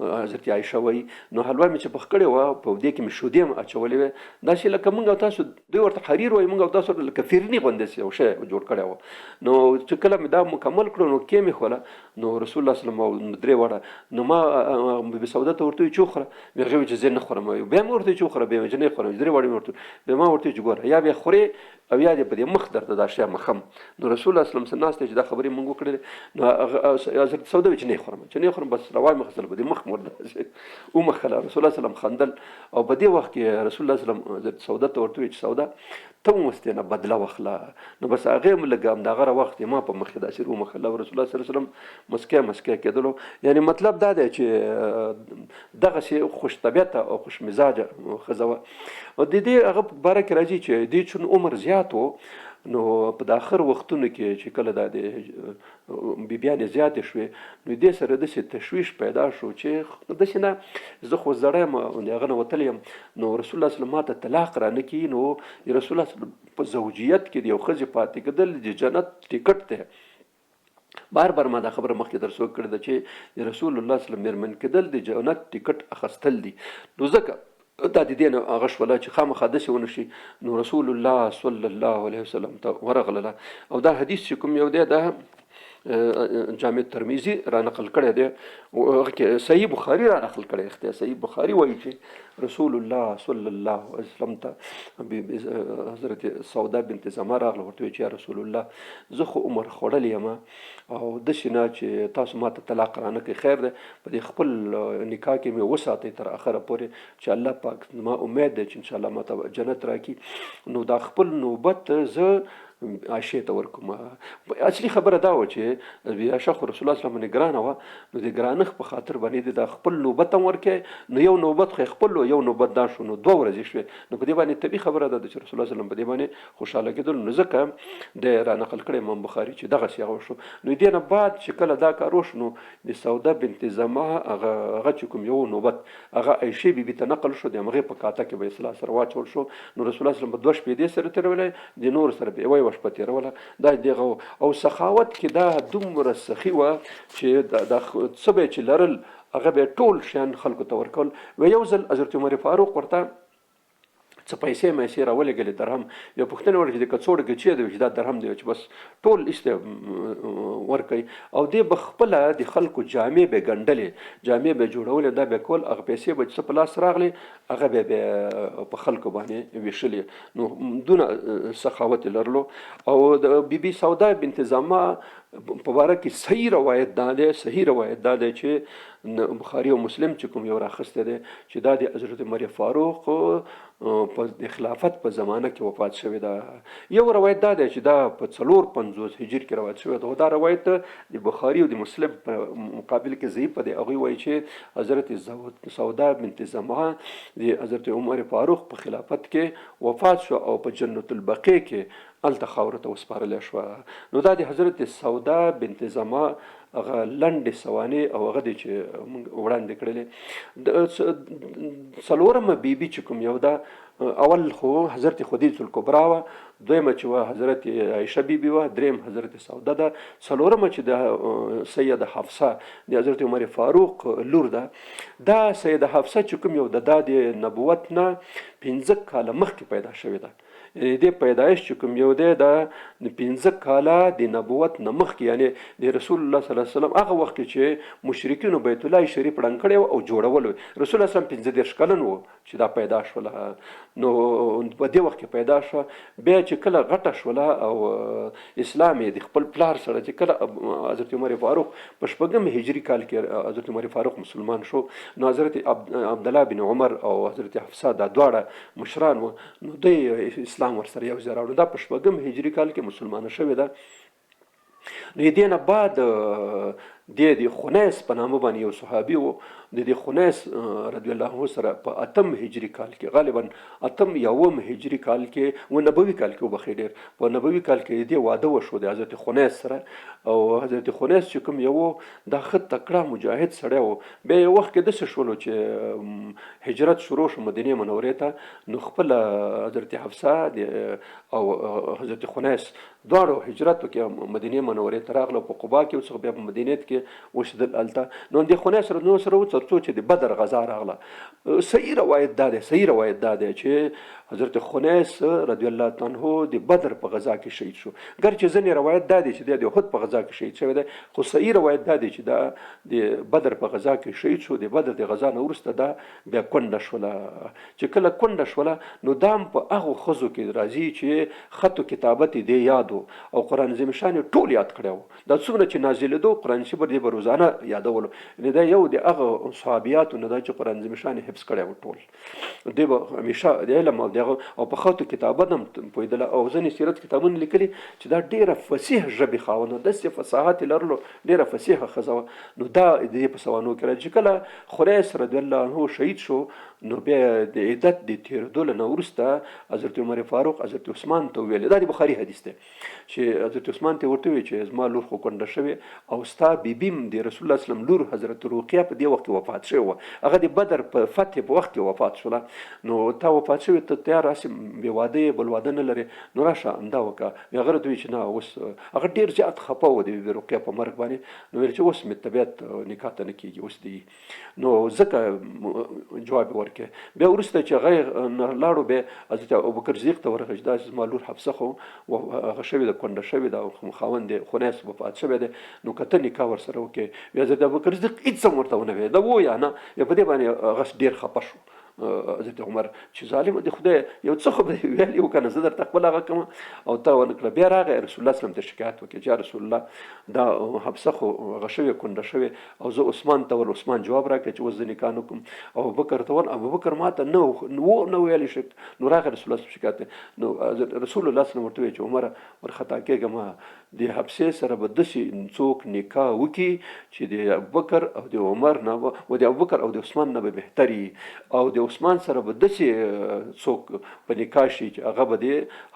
حضرت عایشه وایي نو حلوا مې چې پخ کړې وه په دې کې مې شودې هم اچولې وې، داسې لکه موږ او تاسو دوی ورته حریر وایي، موږ او تاسو لکه فرني غوندې یو شی جوړ کړی وه. نو چې کله مې دا مکمل کړو نو کې مې خوله، نو رسول الله صلی الله علیه وسلم درې وړه، نو ما بې سوده ته ورته ویل چې وخوره، هغې ویل چې زه نه خورم، بیا مې ورته ویل چې وخوره، بیا مې چې نه خورم، درې وړې مې ورته بیا ما ورته ویل چې ګوره یا بیا خورې او یا دې په دې مخ درته دا شی مخم. نو رسول الله صلی الله علیه وسلم ناست دی چې دا خبرې مونږ وکړلې، نو حضرت سوده ویل چې نه خورم، چې نه خورم بس روای مې خصل په دې مخ مور ومخله. رسول الله صلی الله علیه وسلم خندل او په دې وخت کې رسول الله صلی الله علیه وسلم حضرت سوده ته ورته ویل چې سوده ته مو مستې نه بدله واخله، نو بس هغې هم لږ همدغه وخت ما په مخ کې داسې ومخله او رسول الله صلی الله علیه وسلم مسکی کېدلو. یعنې مطلب دا دی چې دغسې خوش طبیعته او خوش مزاجه ښځه وه. او د دې هغه په باره کې راځي چې دې چون عمر زیات و، نو په د آخر وختونو کې چې کله دا د بیبیانې زیاتې شوې، نو دې سره داسې تشویش پیدا شو چې داسې نه زه خو زړی یم د هغه نه وتلی یم، نو رسول الله صلی الله علیه وسلم ما ته طلاق را نه کړي، نو رسول الله په زوجیت کې د یو ښځې پاتې کېدل د جنت ټیکټ دی. بار ما دا خبره مخکې درسو کړې ده چې رسول الله صلی الله علیه وسلم مېرمن کېدل د جنت ټیکټ اخیستل دي. نو ځکه دا د دې نه هغه شوله چې خامخا داسې ونه شي، نو رسول الله صلی الله علیه وسلم ته ورغلله. او دا حدیث چې کوم یو دی دا جامع ترمذي را نقل کړی دی، هغه کې صحیح بخاري را نقل کړی دی. صحیح بخاري وایي چې رسول الله صلی الله علیه وسلم ته حضرت سودا بنت زما راغله، ورته وایي چې یا رسول الله زه خو عمر خوړلی یم او داسې نه چې تاسو ما ته طلاق را نه کوي، خیر دی په دې خپل نکاح کې مې وساتئ تر اخره پورې چې الله پاک ما امید دی چې انشاءالله ما ته جنت راکړي. نو دا خپل نوبت زه عائشې ته ورکوم. اصلي خبره دا وه چې عائشه خو رسول الله صلی الله علیه وسلم باندې ګرانه وه، نو د ګرانښت په خاطر باندې د خپل نوبت هم ورکړی. نو یو نوبت خو خپل یو نوبت دا شو، نو 2 ورځې شوې. نو په دې باندې طبیعي خبره ده چې رسول الله صلی الله علیه وسلم په دې باندې خوشحاله کېدل. نو ځکه د را نقل کړی امام بخاري چې دغسې هغه وشو. نو دې نه بعد چې کله دا کار وشو، نو د سودا بنت زما هغه چې کوم یو نوبت هغه عایشې بیبي ته نقل شو، د همغې په کاته کې به اصلاح سره واچول شو. نو رسول الله صلی الله علیه وسلم 2 شپې دې سره تېرولې، د نور سره به یوه شپه تېروله. دا دغه او سخاوت کې دا دومره سخي وه چې دا څه به چې لرل هغه به ټول شیان خلکو ته ورکول. و یو ځل حضرت عمر فاروق ورته څه پیسې مېسې راولېږلې درهم، یو پوښتنه وکړه چې د کڅوړه کې چې دی، چې دا درهم دی، چې بس ټول ایسته ورکوي. او دې به خپله د خلکو جامې به ګنډلې، جامې به جوړولې، دا به کول، هغه پیسې به څه په لاس راغلې هغه به په خلکو باندې ویشلې. نو دونه سخاوت لرلو. او د بیبي سودا بنت زما په باره کې صحیح روایت دا دی چې بخاري او مسلم چې کوم یو راخسته دی چې دا د حضرت عمر فاروق په خلافت په زمانه کې وفات شوی ده. یو روایت دا دی چې دا په 450 هجري کې روایت شوی ده. دا روایت د بخاري او د مسلم په مقابل کې ضعیف دی. هغوی وایي چې حضرت سودا بنت زما د حضرت عمر فاروق په خلافت کې وفات شو او په جنت البقیع کې هلته خاورو ته وسپارلی شوه. نو دا د حضرت سودا بنت زما هغه لنډې سوانې او هغه دی چې موږ وړاندې کړلې. 4مه بیبي چې کوم یو ده، اول خو حضرت خدیجه الکبرا وه، دویمه چې وه حضرت عایشه بیبي وه، دریم حضرت سودا ده، 4مه چې د سیده حفصه د حضرت عمر فاروق لور ده. دا سیده حفصه چې کوم یو ده، دا د نبوت نه 15 کاله مخکې پیدا شوې ده. د پیدایش چې کوم یو دی دا 15 کاله د نبوت نه مخکې، یعنی د رسول الله صلی الله علیه وسلم هغه وخت چې مشرکینو بیت الله شریف ړنګ کړی او جوړول، رسول الله صلی الله علیه وسلم 15 کلن و چې دا پیدا شوله. نو په دې وخت کې پیدا شوه. بیا چې کله غټه شوله او اسلام یې د خپل پلار سره چې کله حضرت عمر فاروق په 4 هجري کال کې حضرت عمر فاروق مسلمان شو، نو حضرت عبدالله بن عمر او حضرت حفصه دا دواړه مشران و، نو دوی اسلام ورسره یو ځای راوړو. دا په 4 هجري کال کې مسلمانه شوې ده. نو دې نه بعد د خنیس په نامه باندې یو صحابي و، د خنیس رضی الله عنه سره په 8 هجري کال کې، غالبا 8 یا 9 هجري کال کې و نبوي کال کې وبخې ډېر په نبوي کال کې دې واده وشو د حضرت خنیس سره. او حضرت خنیس چې کوم یو دا ښه تکړه مجاهد سړی و. بیا یو وخت کې داسې شولو چې هجرت شروع شو مدینې منورې ته، نو خپله حضرت حفصه او حضرت خنیس دواړو هجرت وکړه مدینې منورې ته راغله، په قبا کې اوس بیا په مدینې کې وشدل هلته. نو د خنیس سره نو سره تر څو چې د بدر غزا راغله. صحیح روایت دا دی چې حضرت خنیس رضی الله عنه د بدر په غزا کې شهید شو. ګرچې ځینې روایت دا دی چې د احد په غزا کې شهید شوی دی، خو صحیح روایت دا دی چې دا د بدر په غزا کې شهید شو. د بدر د غزا نه وروسته دا بیا کونډه شوله. چې کله کونډه شوله، نو دا هم په هغو ښځو کې راځي چې خط و کتابت یې دی یاد و او قرآن عظیم شان یې ټول یاد کړی و. دا څومره چې نازلېدو قرآن شریف دې به روزانه یادولو. یعنې دا یو د هغه صحابیاتو نه ده چې قرآن عظیم شان یې حفظ کړی و ټول. دې به همیشه د علم او دغه او په خط و کتابت هم پوهېدله. او ځینې سیرت کتابونه لیکلي چې دا ډېره فصیح ژبې خاوند و، داسې فصاحت یې لرلو، ډېره فصیحه ښځه وه. نو دا د دې په سوانو کې راځي چې کله خنیس رضی الله عنه شهید شو، نو بیا د عدت د تېرېدو نه وروسته حضرت عمر فاروق حضرت عثمان ته وویل، دا د بخاري حدیث دی چې حضرت عثمان ته ورته وویل چې زما لور خو کونډه شوې او ستا بیبیم د رسول الله صلی الله علیه وسلم لور حضرت رقیه په دې وخت کې وفات شوې وه، هغه د بدر په فتح په وخت کې وفات شوله. نو تا وفات شوې، ته تیار راسې بې واده یې، بل واده نه لرې، نو راشه همدا وکړه. هغه راته وویل چې نه، اوس هغه ډېر زیات خفه و د بیبي رقیه په مرګ باندې. نو ویل چې اوس مې طبیعت نکاح ته نه کېږي، اوس دی. نو ځکه جواب یې ورکړ ورکړې. بیا وروسته چې هغه لاړو بیا حضرت ابوبکر صدیق ته ورغی چې دا زما لور حفصه خو هغه شوې ده، کونډه شوې ده او خاوند یې خنیس وفات شوی دی، نو که ته نکاح ورسره وکړې. بیا حضرت ابوبکر صدیق هېڅ هم ورته ونه ویل، دا ووایه نه. بیا په دې باندې هغه ډېر خفه شو حضرت عمر چې ظالمه د خدای یو څه خو به دې ویلي وو که نه، زه درته خپله هغه کوم او ته ونه کړه. بیا راغی رسول الله سلم ته شکایت وکړي چې یا رسول الله دا حفصه خو هغه شوې کونډه شوې او زه عثمان ته ور عثمان جواب راکړی چې اوس زه نکاح نه کوم. ابوبکر ته ول ابوبکر ما ته نه ویلی شي. نو راغی رسول الله شکایت. نو رسول الله سلم ورته ویل چې عمره ورخطا کېږه ما د حفصې سره به داسې څوک نکاح وکړي چې د ابوبکر او د عمر نه و د ابوبکر او د عثمان نه به بهتر وي، او د عثمان سره به داسې څوک په نکاح شي چې هغه به د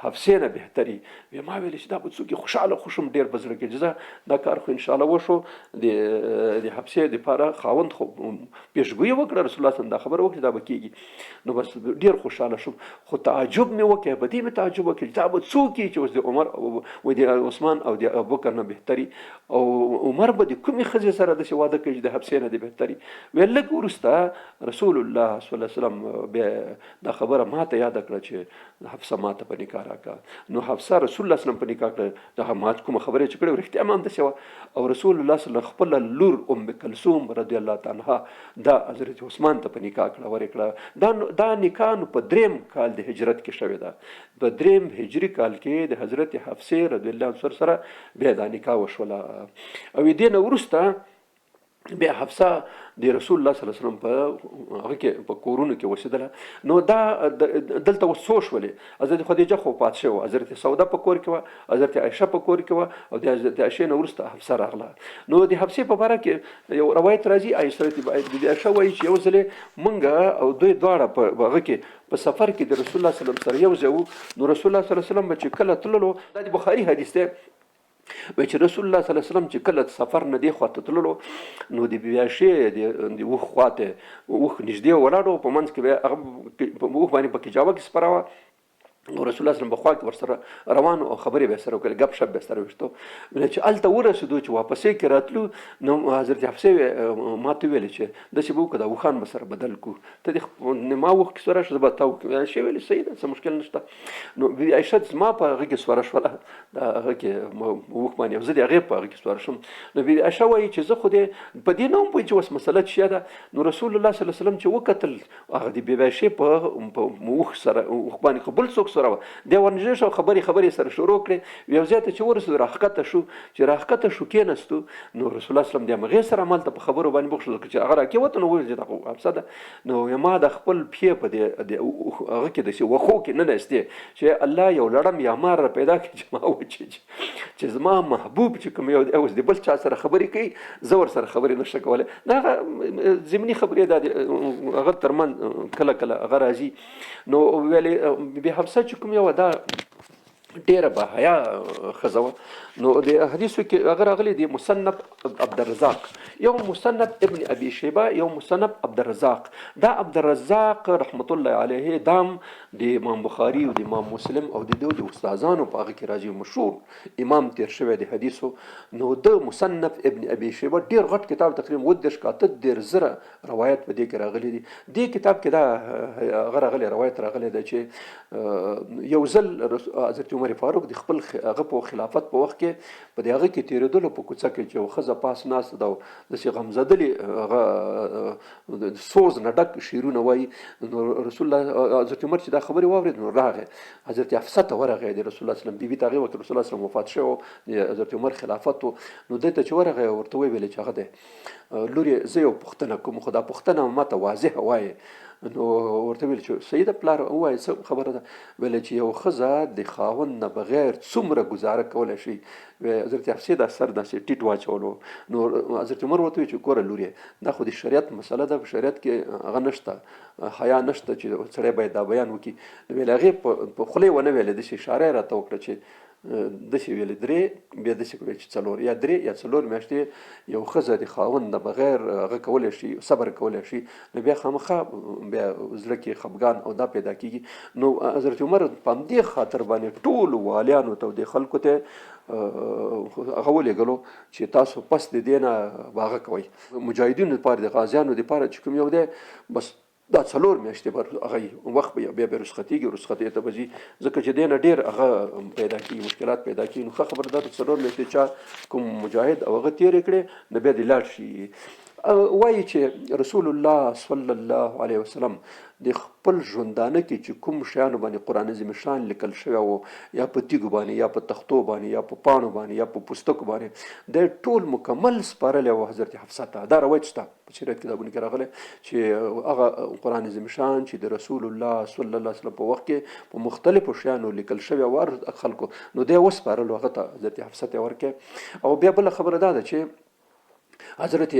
حفصې نه بهتر وي. بیا ما ویل چې دا به څوک خوشحاله خوشم ډېر په زړه کې چې دا کار خو انشاءالله وشو. د حفصې دپاره خاوند خو پیشګویي وکړه رسول الله صلی دا خبره وکړي دا به کېږي. نو بس ډېر خوشحاله شوم. خو تعجب مې وکړ، په دې مې تعجب وکړ چې دا به څوک وي چې اوس د عمر و د عثمان او د ابوبکر نه بهتري، او عمر به د کومې ښځې سره داسې واده کوي چې د حفصې نه د بهتري. ویل لږ وروسته رسول الله صلی الله علیه وسلم بیا دا خبره ما ته یاده کړه چې حفصه ما ته په نکاح راکړه. نو حفصه رسول الله صلی الله علیه وسلم په نکاح کړه. دا ما کومه خبرې چې کړې رښتیا هم همداسې وه. او رسول الله صلی الله علیه وسلم خپله لور ام کلثوم رضی الله تعالی عنها دا حضرت عثمان ته په نکاح کړه ورکړه. دا نکاح نو په 3 کال د هجرت کې شوې ده. په 3 هجري کال کې د حضرت حفصې رضی الله عنها سره بیا دا نکاح وشوله. او دې نه وروسته بیا حفصه د رسول الله صلی الله علیه وسلم په هغه کې په کورونو کې اوسېدله. نو دا دلته اوس څو شولې؟ حضرت خدیجه خو وفات شوې وه، حضرت سوده په کور کې وه، حضرت عایشه په کور کې وه، او د حضرت عایشې نه وروسته حفصه راغله. نو د حفصې په باره کې یو روایت راځي، عایشه وایي چې یو ځلې مونږ او دوی دواړه په هغه کې په سفر کې د رسول الله صلی الله علیه وسلم سره یو ځای وو. نو رسول الله صلی الله علیه وسلم چې کله تللو، دا د بخاري حدیث دی، وایي چې رسول الله صلی الله علیه وسلم چې کله سفر نه دې خواته تللو نو د بیاشې د اوښ خواته اوښ نږدې ولاړو، په منځ کې به هغه په اوښ باندې په کجاوه کې سپره وه. نو رسول الله صلی الله علیه وسلم بخوا کې ورسره روان او خبرې به سره وکړې، ګپ شپ به سره وشتو. چې هلته ورسېدو چې واپسې کې راتلو نو حضرت حفصې ما ته ویلې چې داسې به وکړو دا اوښان به سره بدل کړو، ته دې ما اوښ کې سوره شه زه به تا وکړم. عایشې ویلې صحیح ده څه مشکل نشته. نو بي عایشه زما په هغه کې سوره شوله، دا هغه کې اوښ باندې او زه د هغې په هغه کې سوره شوم. نو بي عایشه وایي چې زه خو دې په دې نه وم پوهېږم چې اوس مسله څه ده. نو رسول الله صلی الله علیه وسلم چې وکتل هغه د بي عایشې په اوښ سره اوښ باندې خو بل څوک سره وه، دی ورنږدې شو، خبرې سره شروع کړې. یو ځای ته چې ورسېدو راښکته شو، چې راښکته شو کېناستو، نو رسول الله صلی الله علیه وسلم د همغې سره همالته په خبرو باندې بوخت شو چې هغه راکېوته. نو وویل چې دا خو حفصه ده. نو ما د خپل پښې په هغه کې داسې وښو کې نه ناستې چې الله یو لړم یا مار را پیدا کړي چې ما وچې چې زما محبوب چې کوم یو دی اوس د بل چا سره خبرې کوي، زه ورسره خبرې نشم کولی. دا هغه ضمني خبرې دا هغه ترمنځ کله کله هغه راځي. نو ویلې بې حفصه چې کوم یو دا ډېره بحیا ښځه وه. نو د حدیثو کې هغه راغلی دی مصنف عبدالرزاق، یو مصنف ابن ابي شیبه، یو مصنف عبدالرزاق. دا عبدالرزاق رحمت الله علیه دام د امام بخاري او د امام مسلم او د دوی د استادانو په هغه کې راځي، مشهور امام تیر شوی د حدیثو. نو د مصنف ابن ابي شیبه ډېر غټ کتاب، تقریبا 30,000 روایت په دې کې راغلي دي. دې کتاب کې دا هغه راغلی روایت راغلی ده چې یو ځل حضرت عمر فاروق د خپل هغه په خلافت په وخت کې په دې هغه کې تېرېدلو په کوڅه کې چې یو ښځه پاس ناسته ده او داسې غمزدلې هغه سوز نه ډک شعرونه وایي. نو رسول الله حضرت عمر چې دا خبرې واورېد نو راغی حضرت حفصه ته ورغی، د رسول الله صلی الله علیه وسلم بیبي ته هغې وخت رسول الله صلی الله علیه وسلم وفات شوی و، د حضرت عمر خلافت و. نو دې ته چې ورغی ورته وویلې چې هغه دی لورې زه یو پوښتنه کوم، خو دا پوښتنه ماته واضحه وایې. نو ورته ویل چې صحیح ده پلار ووایه څه خبره ده. ویل چې یو ښځه د خاوند نه بغیر څومره ګزاره کولی شي. حضرت حفصې دا سر داسې ټیټ واچولو. نو حضرت عمر ورته ویل چې ګوره لورې دا خو د شریعت مسله ده، په شریعت کې هغه نشته، حیا نشته چې سړی باید دا بیان وکړي. نو ویل هغې په خولې ونه ویلې، داسې اشاره یې راته وکړه چې داسې ویلې 3 بیا داسې کړی چې 4 یا 3 یا 4 میاشتې یو ښځه د خاوند نه بغیر هغه کولی شي، صبر کولی شي. نو بیا خامخا بیا زړه کې خفګان او دا پیدا کېږي. نو حضرت عمر په همدې خاطر باندې ټولو والیانو ته او د خلکو ته هغه ولېږلو چې تاسو پس د دې نه هغه کوئ، مجاهدینو دپاره د غازیانو دپاره چې کوم یو دی بس دا 4 میاشتې به هغه وخت به بیا به رخصتېږي، رخصتۍ ته به ځي، ځکه چې دی نه ډېر هغه پیدا کېږي، مشکلات پیدا کېږي. نو ښه خبره ده 4 میاشتې چا کوم مجاهد او هغه تېرې کړې نو بیا دې لاړ شي. وایي چې رسول الله صلی الله علیه وسلم د خپل ژوندانه کې چې کوم شیانو باندې قرآن عظیم شان لیکل شوی و، یا په تیږو باندې یا په تختو باندې یا په پاڼو باندې یا په پوستکو باندې، د ټول مکمل سپارلی و حضرت حفصه ته. دا روایت شته په سیرت کتابونو کې راغلی چې هغه قرآن عظیم شان چې د رسول الله صلی الله علیه وسلم په وخت کې په مختلفو شیانو لیکل شوی و خلکو، نو دی وسپارلو هغه ته حضرت حفصه ته ورکړې. او بیا بله خبره دا ده چې حضرت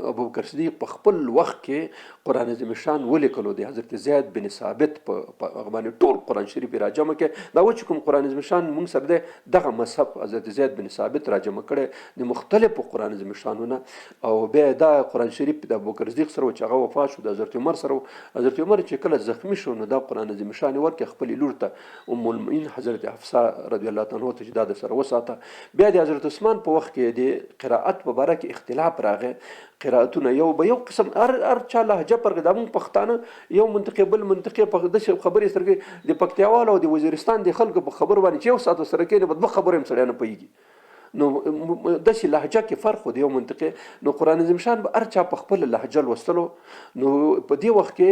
ابوبکر صدیق په خپل وخت کې قرآن عظیم شان ولیکلو دی. حضرت زید بن ثابت په هغه باندې ټول قرآن شریف را جمع کړي. دا و چې کوم قرآن عظیم شان مونږ سره دی دغه مذهب حضرت زید بن ثابت را جمع کړي د مختلفو قرآن عظیم شانونه. او بیا دا قرآن شریف د ابوبکر صدیق سره چې هغه وفات شو، د حضرت عمر سره، حضرت عمر چې کله زخمی شو نو دا قرآن عظیم شان ورکړي خپل لور ته ام المؤمنین حضرت حفصه رضی الله تعالی عنها ته چې دا د سره وساته. بیا د حضرت عثمان په وخت کې د قرائت په باره کې اختلاف راغی. قرائتونه یو به یو قسم هر چا لهجه پر د موږ پښتانه یو منطقې بل منطقې په داسې خبرې سره د پکتیاوالو او د وزیرستان د خلکو په خبر باندې چې یو ساعت سره کېنه به 2 خبرې هم سړی نه پوهېږي. نو داسې لهجه کې فرق و د یو منطقې. نو قرآن عظیم شان به هر چا په خپل لهجه لوستلو. نو په دې وخت کې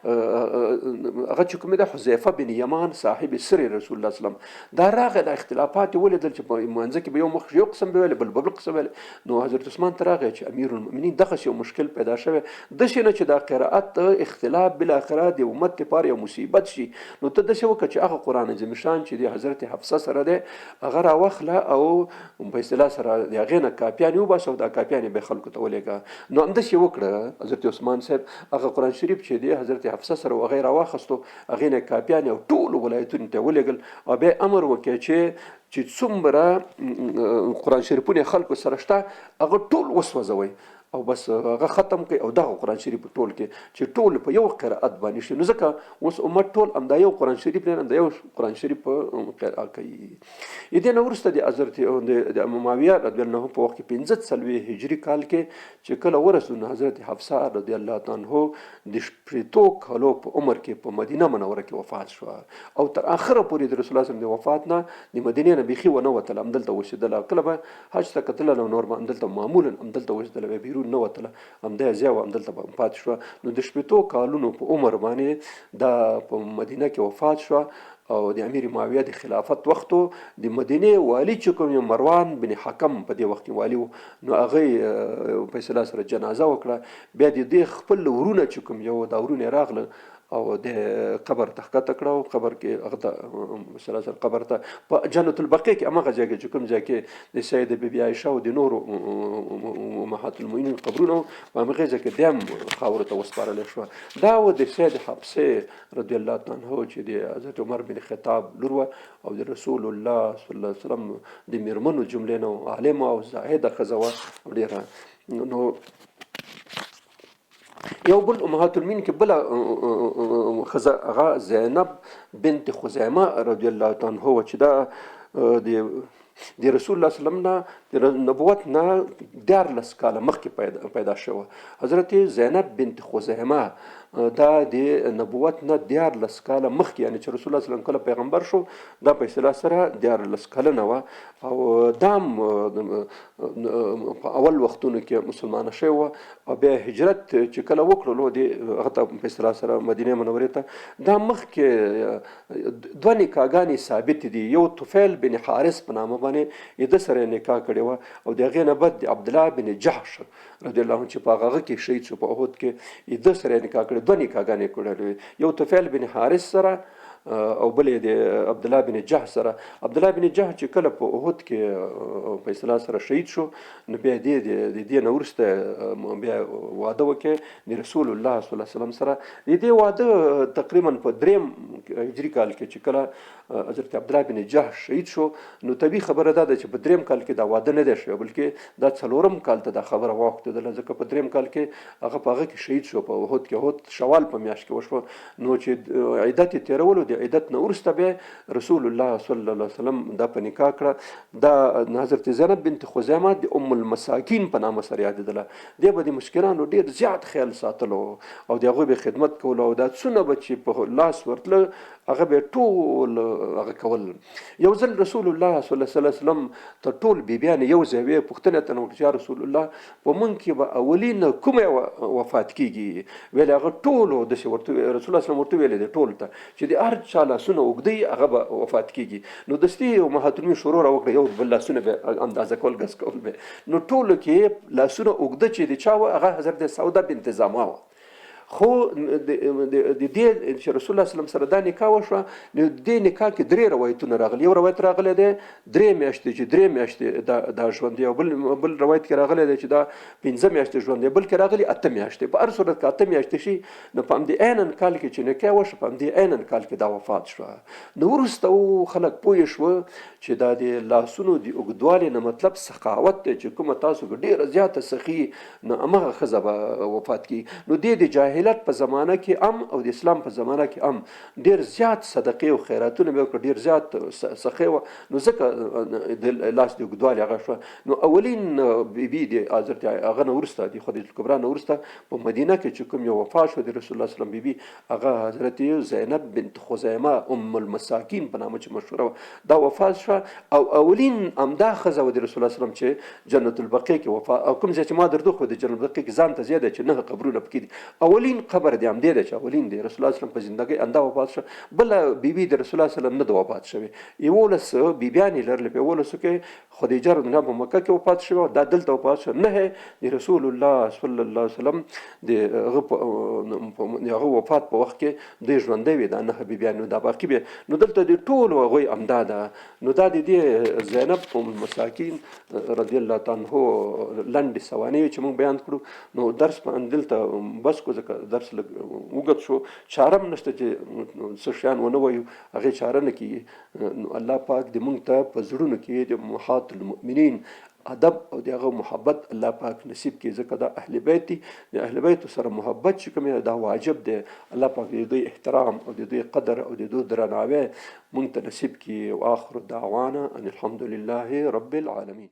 هغه چې کوم دی حذیفه بن یمان صاحب سر رسول الله صلی الله علیه وسلم دا راغی، د اختلافات ولیدل چې په منځ کې به یو مخ یو قسم به ویل بل بل قسم ویل. نو حضرت عثمان ته راغی چې امیر المؤمنین دغه یو مشکل پیدا شوی، داسې نه چې دا قرائت اختلاف بالاخره د امت لپاره یو مصیبت شي. نو ته داسې وکړه چې هغه قرآن عظیم شان چې د حضرت حفصه سره دی هغه راواخله او په اصطلاح سره د هغې نه کاپیانې وباسه او دا کاپیانې به خلکو ته ولېږه. نو همداسې وکړه حضرت عثمان صاحب، هغه قرآن شریف چې دی حضرت حفصه سره هغه یې راواخیستو، هغې نه کاپیانې او ټولو ولایتونو ته ولېږل. او بیا امر وکړي چې څومره قرآن شریفونه خلکو سره شته هغه ټول وسوځوئ او بس هغه ختم کړي. او دغه قرآن شریف ټول کې چې ټول په یو قرائت باندې شي، نو ځکه اوس امت ټول همدا یو قرآن شریف نه همدا یو قرآن شریف په قرائت کوي. دې نه وروسته د حضرت د معاویه رضی الله عنه په وخت کې 45 هجري کال کې چې کله ورسول حضرت حفصه رضی الله تعالی عنها د 80 کالو په عمر کې په مدینه منوره کې وفات شو. او تر اخره پورې د رسول الله صلی الله علیه وسلم د وفات نه د مدینې نه بیخي ونه وتله، همدلته اوسېدله. کله به حج ته کتله نو نور به همدلته معمولا همدلته اوسېدله، به بیرون نه وتله، همدا ځای و همدلته به پاتې شوه. نو د 80 کالونو په عمر باندې دا په مدینه کې وفات شوه. او د امیر معاویه د خلافت وختو د مدینې والی چې کوم مروان بن حکم په دې وخت کې والی و، نو هغه په اصطلاح سره جنازه وکړه. بیا د دې خپل ورونه چې کوم یو دا ورونه راغله او د قبر ته ښکته کړه، او قبر کې هغه ته سلاسل قبر ته په جنت البقیع کې هماغه ځای کې چې کوم ځای کې د سیده بیبي عایشه او د نورو امهات المؤمنین قبرونه په همغې ځای کې بیا هم خاورو ته وسپارلی شوه. دا و د سید حفصې رضی الله تعالی عنها چې د حضرت عمر بن خطاب لور وه او د رسول الله صلی الله علیه وسلم د میرمنو جملې نه عالمه او زاهده ښځه وه ډېره. نو یو بل امهات المؤمنین کې بله ښځه هغه زینب بنت خزیمه رضی الله تعالی عنها وه چې دا د رسول الله صلی الله علیه وسلم نه د نبوت نه 14 کاله مخکې پیدا شوه. حضرت زینب بنت خزیمه دا د نبوت نه 14 کاله مخکې، یعنی چې رسول الله صلی الله علیه وسلم کله پیغمبر شو دا په اصطلاح سره 14 کلنه وه. او دا په اول وختونو کې مسلمانه شوې وه. او بیا هجرت چې کله وکړلو د هغه ته په اصطلاح سره مدینې منورې ته، دا مخکې 2 نکاحګانې ثابت دي. یو طفیل بن حارث په نامه باندې د سره نکاح کړې وه، او د هغې نه بعد د عبدالله بن جحش رضی الله عنه چې په هغه کې شهید شو په احد کې، د سره نکاح کړې. 2 نکاحګانې کړې، یو طفیل بن حارث سره او بلې د عبدالله بن جحش سره. عبدالله بن جحش چې کله په احد کې په اصطلاح سره شهید شو، نو بیا د دې نه وروسته بیا واده وکړ د رسول الله صلی الله علیه وسلم سره. د دې واده تقریبا په 3 هجري کال کې چې کله حضرت عبدالله بن جحش شهید شو نو طبیعي خبره دا ده چې په 3 کال کې دا واده نه دی شوی بلکې دا 4 کال ته دا خبره واوښتېدله ځکه په 3 کال کې هغه په هغه کې شهید شو په احد کې. احد شوال په میاشت کې وشوه نو چې عدت یې تېرولو د عدت نه وروسته بیا رسول الله صلی الله علیه وسلم دا په نکاح کړه. دا حضرت زینب بنت خزیمه د ام المساکین په نامه سره یادېدله. دې به د مسکینانو ډېر زیات خیال ساتلو او د هغوی به خدمت کولو او دا څونه به چې په لاس ورتله هغه به ټول هغه کول. یو ځل رسول الله صلی الله علیه وسلم ته ټول بیبیانې یو ځای وې پوښتنه ترې وکړه چې یا رسول الله په موږ کې به اولین کومه وفات کېږي؟ ویل هغه ټولو داسې ورته رسول الله صلی الله علیه وسلم ورته ویلی دی ټولو ته چې د هر چا لاسونه اوږدوي هغه به وفات کېږي. نو دستي امهاتالمؤمنین شروع راوکړه یو بل لاسونه به اندازه کول ګز کول به نو ټولو کې لاسونه اوږده چې د چا وه هغه حضرت سوده بنت زمعه وه. خو د دې چې رسول الله صلی الله علیه وسلم سره دا نکاح وشوه نو دې نکاح کې 3 روایتونه راغلي. یو روایت راغلی دی 3 میاشتې چې 3 میاشتې دا ژوند دی او بل روایت کې راغلی دی چې دا 5 میاشتې ژوند دی بل کې راغلي 8 میاشتې. په هر صورت کې 8 میاشتې شي نو په همدې عینن کال کې چې نکاح وشوه په همدې عینن کال کې دا وفات شوه. نو وروسته خلک پوه شوه چې دا د لاسونو د اوږدوالي نه مطلب سخاوت دی چې کومه تاسو ډېره زیاته سخي نو همغه ښځه به وفات کړي. نو دې د جاهلیت په زمانه کې او د اسلام په زمانه کې ډېر زیات صدقې او خیراتونه به وکړه ډېر زیات سخی وه نو ځکه د لاس د اوږدوالي هغه شوه. نو اولین بیبي د حضرت هغه نه وروسته د خدیجه کبرا نه وروسته په مدینه کې چې کوم یو وفات شو د رسول الله صلی الله علیه وسلم بیبي هغه حضرت زینب بنت خزیمه ام المساکین په نامه چې مشهوره وه دا وفات شوه. او اولین همدا ښځه وه د رسول الله صلی الله علیه وسلم چې جنت البقیع کې وفات او کوم ځای چې ما درته وښود د جنت البقیع کې ځان ته ځای دی چې 9 قبرونه پکې دي. اولین قبر دی همدې دی چې اولین دی رسول الله صلی الله علیه وسلم په زندګۍ همدا وفات شو. بله بیبي د رسول الله صلی الله علیه وسلم نه ده وفات شوې. 11 بیبیانې لرلې په 11 کې خدیجه رضی الله عنها په مکه کې وفات شوه دا دلته وفات شوه. 9 د رسول الله صلی الله علیه وسلم د هغه وفات په وخت کې دوی ژوندی وي دا 9 بیبیانې دا باقي به نو دلته د ټولو هغوی همدا ده. نو دا د دې زینب ام المساکین رضی الله تعالی عنه لنډې سوانح چې موږ بیان کړو نو درس په دلته بس کو ځکه درس لږ اوږد شو چاره هم نشته چې څه شیان ونه وایو هغې چاره نه کېږي. نو الله پاک دې موږ ته په زړونو کې د امهات المؤمنین ادب او د هغه محبت الله پاک نصیب کړي ځکه دا اهل بیت دي. د اهل بیت سره محبت چې کوم دا واجب دی الله پاک د دوی احترام او د دوی قدر او د دوی درناوی موږ ته نصیب کړي. واخر دعوانا ان الحمد لله رب العالمین.